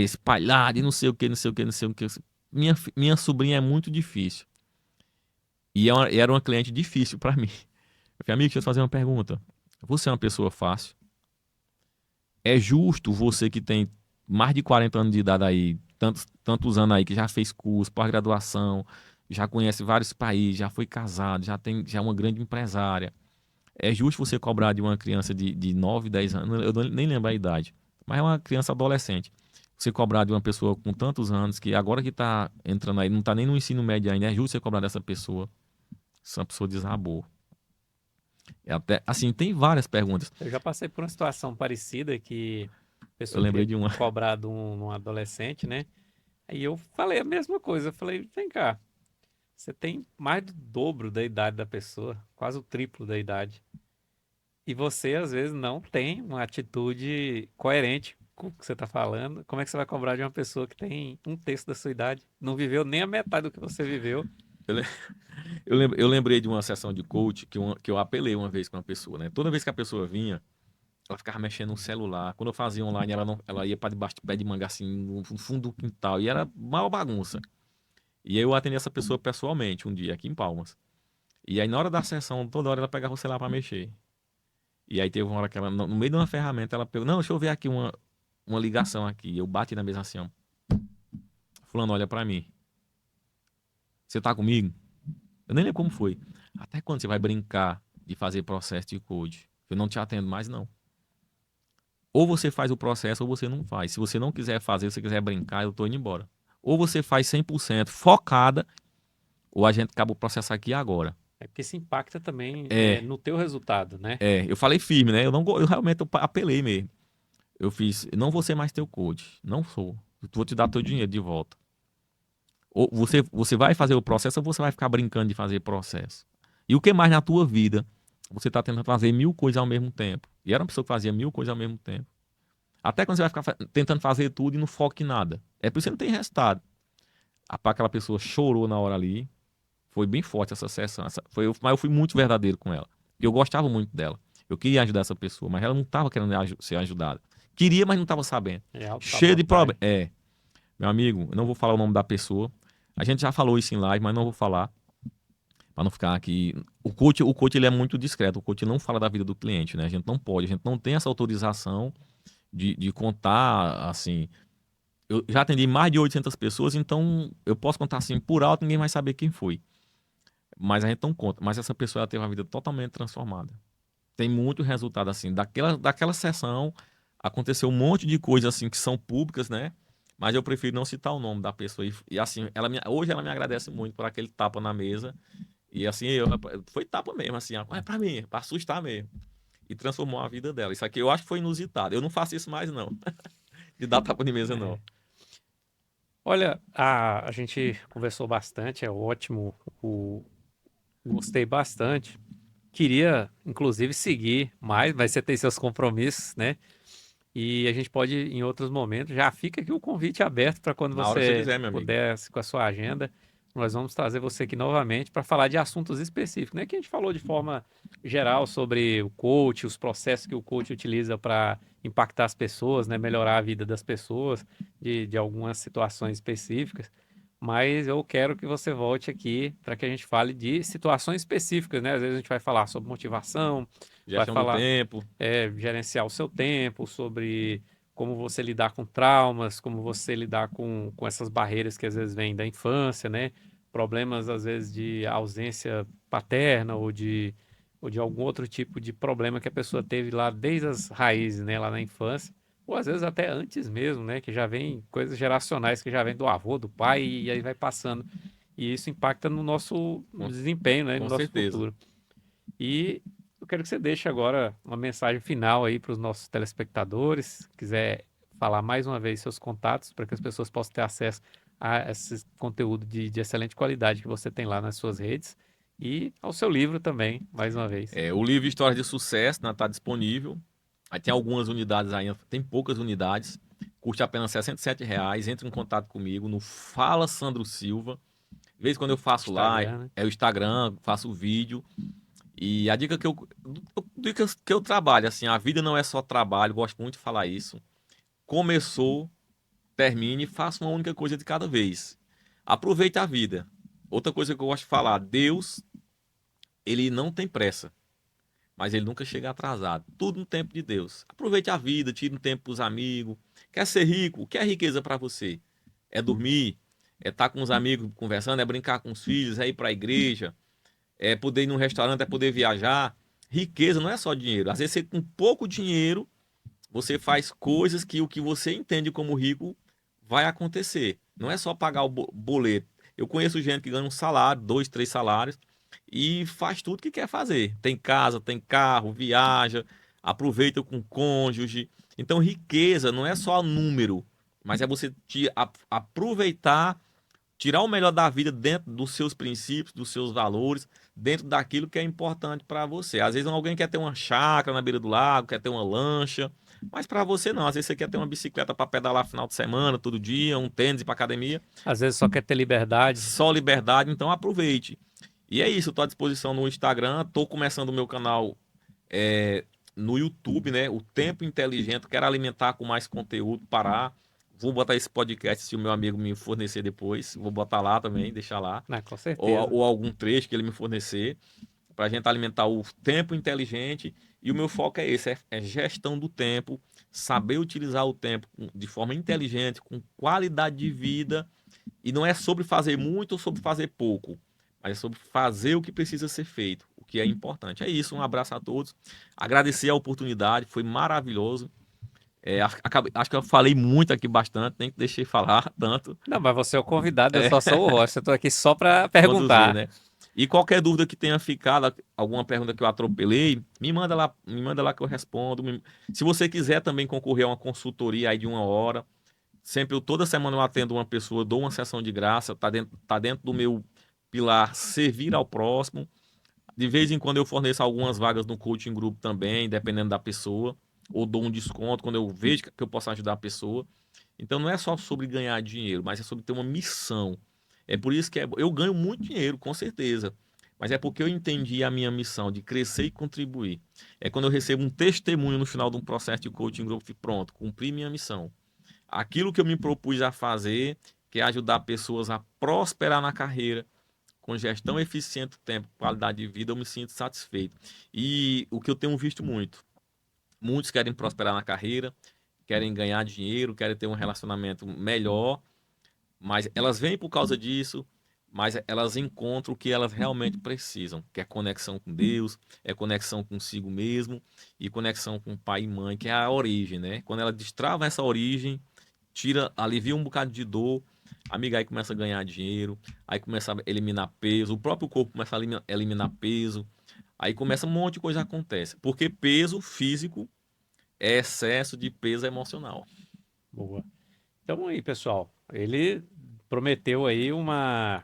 C: espalhadas e não sei o que, não sei o que, não sei o que. Minha sobrinha é muito difícil. E era uma cliente difícil pra mim. Eu falei, amigo, deixa eu te fazer uma pergunta. Você é uma pessoa fácil? É justo você que tem mais de 40 anos de idade aí, tantos anos aí, que já fez curso, pós-graduação, já conhece vários países, já foi casado, já é uma grande empresária. É justo você cobrar de uma criança de 9, 10 anos, nem lembro a idade, mas é uma criança adolescente. Você cobrar de uma pessoa com tantos anos, que agora que tá entrando aí, não tá nem no ensino médio ainda, é justo você cobrar dessa pessoa. Essa pessoa desabou. É até, assim, tem várias perguntas.
B: Eu já passei por uma situação parecida que a
C: Eu
B: pessoa
C: lembrei
B: queria
C: de uma.
B: cobrar de um adolescente, né? Aí eu falei a mesma coisa. Eu falei, vem cá, você tem mais do dobro da idade da pessoa, quase o triplo da idade. E você, às vezes, não tem uma atitude coerente com o que você está falando. Como é que você vai cobrar de uma pessoa que tem um terço da sua idade? Não viveu nem a metade do que você viveu.
C: Eu, le- eu lembrei de uma sessão de coach que eu apelei uma vez com uma pessoa, né? Toda vez que a pessoa vinha, ela ficava mexendo no celular. Quando eu fazia online, ela ia para debaixo do pé de manga, assim, no fundo do quintal. E era maior bagunça. E aí eu atendi essa pessoa pessoalmente um dia, aqui em Palmas. E aí na hora da sessão, toda hora ela pegava o celular para mexer. E aí teve uma hora que ela, no meio de uma ferramenta, ela pegou, não, deixa eu ver aqui uma ligação aqui. Eu bati na mesa assim, ó. Fulano, olha para mim. Você tá comigo? Eu nem lembro como foi. Até quando você vai brincar de fazer processo de code? Eu não te atendo mais, não. Ou você faz o processo ou você não faz. Se você não quiser fazer, se você quiser brincar, eu tô indo embora. Ou você faz 100% focada, ou a gente acaba o processo aqui agora.
B: É porque isso impacta também
C: É,
B: no teu resultado, né?
C: eu falei firme, né? Eu realmente apelei mesmo. Eu fiz, não vou ser mais teu coach. Não sou. Eu vou te dar teu dinheiro de volta. Ou você vai fazer o processo ou você vai ficar brincando de fazer processo? E o que mais na tua vida você está tentando fazer 1000 coisas ao mesmo tempo? E era uma pessoa que fazia 1000 coisas ao mesmo tempo. Até quando você vai ficar tentando fazer tudo e não foca em nada. É por isso que você não tem resultado. Aquela pessoa chorou na hora ali. Foi bem forte essa sessão. Mas eu fui muito verdadeiro com ela. Eu gostava muito dela. Eu queria ajudar essa pessoa, mas ela não estava querendo ser ajudada. Queria, mas não estava sabendo.
B: É
C: Cheio de
B: autossabotagem.
C: problemas. Meu amigo, eu não vou falar o nome da pessoa. A gente já falou isso em live, mas não vou falar. Para não ficar aqui. O coach ele é muito discreto. O coach não fala da vida do cliente, né? A gente não pode, a gente não tem essa autorização de contar, assim. Eu já atendi mais de 800 pessoas, então eu posso contar assim por alto, ninguém vai saber quem foi. Mas a gente não conta. Mas essa pessoa ela teve uma vida totalmente transformada. Tem muito resultado, assim. Daquela sessão, aconteceu um monte de coisas, assim, que são públicas, né? Mas eu prefiro não citar o nome da pessoa. E assim, hoje ela me agradece muito por aquele tapa na mesa. E assim, foi tapa mesmo, assim, ó, é pra mim, pra assustar mesmo. E transformou a vida dela. Isso aqui eu acho que foi inusitado. Eu não faço isso mais, não. De dar tapa de mesa, não.
B: É. Olha, a gente conversou bastante, é ótimo. Gostei bastante. Queria, inclusive, seguir mais, mas você tem seus compromissos, né? E a gente pode, em outros momentos, já fica aqui o convite aberto para quando
C: Na hora que você
B: você
C: quiser, meu amigo.
B: puder, com a sua agenda, nós vamos trazer você aqui novamente para falar de assuntos específicos, né? Que a gente falou de forma geral sobre o coach, os processos que o coach utiliza para impactar as pessoas, né? Melhorar a vida das pessoas, de algumas situações específicas. Mas eu quero que você volte aqui para que a gente fale de situações específicas, né? Às vezes a gente vai falar sobre motivação, vai
C: Gestão do
B: falar
C: tempo.
B: gerenciar o seu tempo, sobre como você lidar com traumas, como você lidar com essas barreiras que às vezes vêm da infância, né? Problemas, às vezes, de ausência paterna ou de algum outro tipo de problema que a pessoa teve lá desde as raízes, né? Lá na infância, ou às vezes até antes mesmo, né? Que já vem coisas geracionais que já vem do avô, do pai, e aí vai passando. E isso impacta no nosso
C: Com,
B: desempenho, né? No
C: com
B: nosso
C: certeza.
B: futuro. E eu quero que você deixe agora uma mensagem final aí para os nossos telespectadores. Quiser falar mais uma vez seus contatos para que as pessoas possam ter acesso a esse conteúdo de excelente qualidade que você tem lá nas suas redes e ao seu livro também, mais uma vez.
C: O livro Histórias de Sucesso, né, tá disponível. Aí tem algumas unidades ainda, tem poucas unidades. Custa apenas R$ 67. Entre em contato comigo no Fala Sandro Silva. De vez em quando eu faço lá,
B: Instagram, né?
C: é o Instagram, faço vídeo. E a dica que eu trabalho, assim, a vida não é só trabalho, gosto muito de falar isso. Começou, termine, faça uma única coisa de cada vez. Aproveite a vida. Outra coisa que eu gosto de falar, Deus, ele não tem pressa, mas ele nunca chega atrasado. Tudo no tempo de Deus. Aproveite a vida, tire um tempo para os amigos. Quer ser rico? O que é riqueza para você? É dormir, é estar com os amigos conversando, é brincar com os filhos, é ir para a igreja, é poder ir num restaurante, é poder viajar. Riqueza não é só dinheiro. Às vezes você com pouco dinheiro, você faz coisas que o que você entende como rico vai acontecer. Não é só pagar o boleto. Eu conheço gente que ganha um salário, 2, 3 salários, e faz tudo que quer fazer. Tem casa, tem carro, viaja, aproveita com o cônjuge. Então, riqueza não é só número, mas é você aproveitar, tirar o melhor da vida dentro dos seus princípios, dos seus valores, dentro daquilo que é importante para você. Às vezes alguém quer ter uma chácara na beira do lago, quer ter uma lancha, mas para você não. Às vezes você quer ter uma bicicleta para pedalar final de semana, todo dia, um tênis para academia,
B: Às vezes só quer ter liberdade.
C: só liberdade, então aproveite. E é isso, eu estou à disposição no Instagram, estou começando o meu canal é, no YouTube, né? O Tempo Inteligente, quero alimentar com mais conteúdo, parar. Vou botar esse podcast se o meu amigo me fornecer depois. Vou botar lá também, deixar lá.
B: Ah, com certeza.
C: Ou algum trecho que ele me fornecer, para a gente alimentar o tempo inteligente. E o meu foco é esse: é gestão do tempo, saber utilizar o tempo de forma inteligente, com qualidade de vida. E não é sobre fazer muito ou sobre fazer pouco, mas é sobre fazer o que precisa ser feito, o que é importante. É isso, um abraço a todos. Agradecer a oportunidade, foi maravilhoso. Acho que eu falei muito aqui bastante, nem que deixei falar tanto.
B: Não, mas você é o convidado, eu só sou o host. Eu tô aqui só para
C: Conduzir,
B: perguntar.
C: né? E qualquer dúvida que tenha ficado, alguma pergunta que eu atropelei, me manda lá que eu respondo. Se você quiser também concorrer a uma consultoria aí de 1 hora, toda semana eu atendo uma pessoa, dou uma sessão de graça, tá dentro do meu pilar servir ao próximo. De vez em quando eu forneço algumas vagas no coaching group também, dependendo da pessoa, ou dou um desconto quando eu vejo que eu posso ajudar a pessoa. Então não é só sobre ganhar dinheiro, mas é sobre ter uma missão. É por isso que eu ganho muito dinheiro, com certeza. Mas é porque eu entendi a minha missão de crescer e contribuir. É quando eu recebo um testemunho no final de um processo de coaching group, pronto, cumpri minha missão. Aquilo que eu me propus a fazer, que é ajudar pessoas a prosperar na carreira, com gestão eficiente do tempo, qualidade de vida, eu me sinto satisfeito. E o que eu tenho visto muito, muitos querem prosperar na carreira, querem ganhar dinheiro, querem ter um relacionamento melhor, mas elas vêm por causa disso, mas elas encontram o que elas realmente precisam, que é conexão com Deus, é conexão consigo mesmo e conexão com pai e mãe, que é a origem, né? Quando ela destrava essa origem, alivia um bocado de dor, a amiga aí começa a ganhar dinheiro, aí começa a eliminar peso, o próprio corpo começa a eliminar peso, aí começa um monte de coisa acontece, porque peso físico é excesso de peso emocional.
B: Boa. Então aí, pessoal, ele prometeu aí uma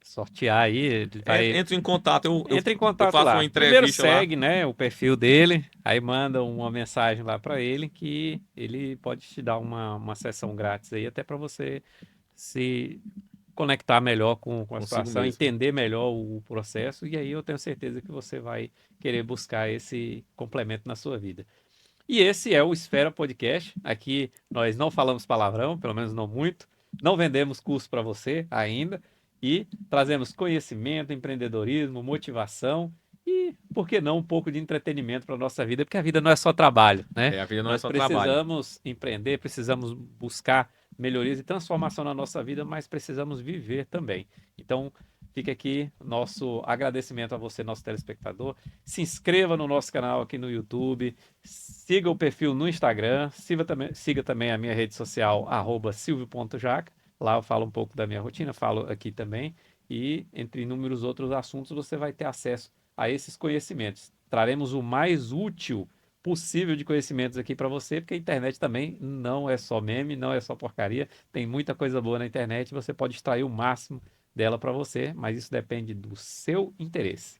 B: sortear aí, ele vai
C: Entre em contato,
B: entra em
C: eu
B: contato
C: faço
B: lá.
C: uma
B: Primeiro
C: entrevista lá.
B: segue, né, o perfil dele, aí manda uma mensagem lá para ele que ele pode te dar uma sessão grátis aí até para você se conectar melhor com a
C: Consigo
B: situação,
C: mesmo.
B: entender melhor o processo e aí eu tenho certeza que você vai querer buscar esse complemento na sua vida. E esse é o Esfera Podcast. Aqui nós não falamos palavrão, pelo menos não muito. Não vendemos curso para você ainda. E trazemos conhecimento, empreendedorismo, motivação e por que não um pouco de entretenimento para nossa vida? Porque a vida não é só trabalho, né?
C: A vida não é
B: Nós
C: só trabalho.
B: precisamos empreender, precisamos buscar melhorias e transformação na nossa vida, mas precisamos viver também. Então, fica aqui nosso agradecimento a você, nosso telespectador. Se inscreva no nosso canal aqui no YouTube, siga o perfil no Instagram, siga também a minha rede social, @silvio.jaca. Lá eu falo um pouco da minha rotina, falo aqui também. E, entre inúmeros outros assuntos, você vai ter acesso a esses conhecimentos. Traremos o mais útil possível de conhecimentos aqui para você, porque a internet também não é só meme, não é só porcaria, tem muita coisa boa na internet, você pode extrair o máximo dela para você, mas isso depende do seu interesse.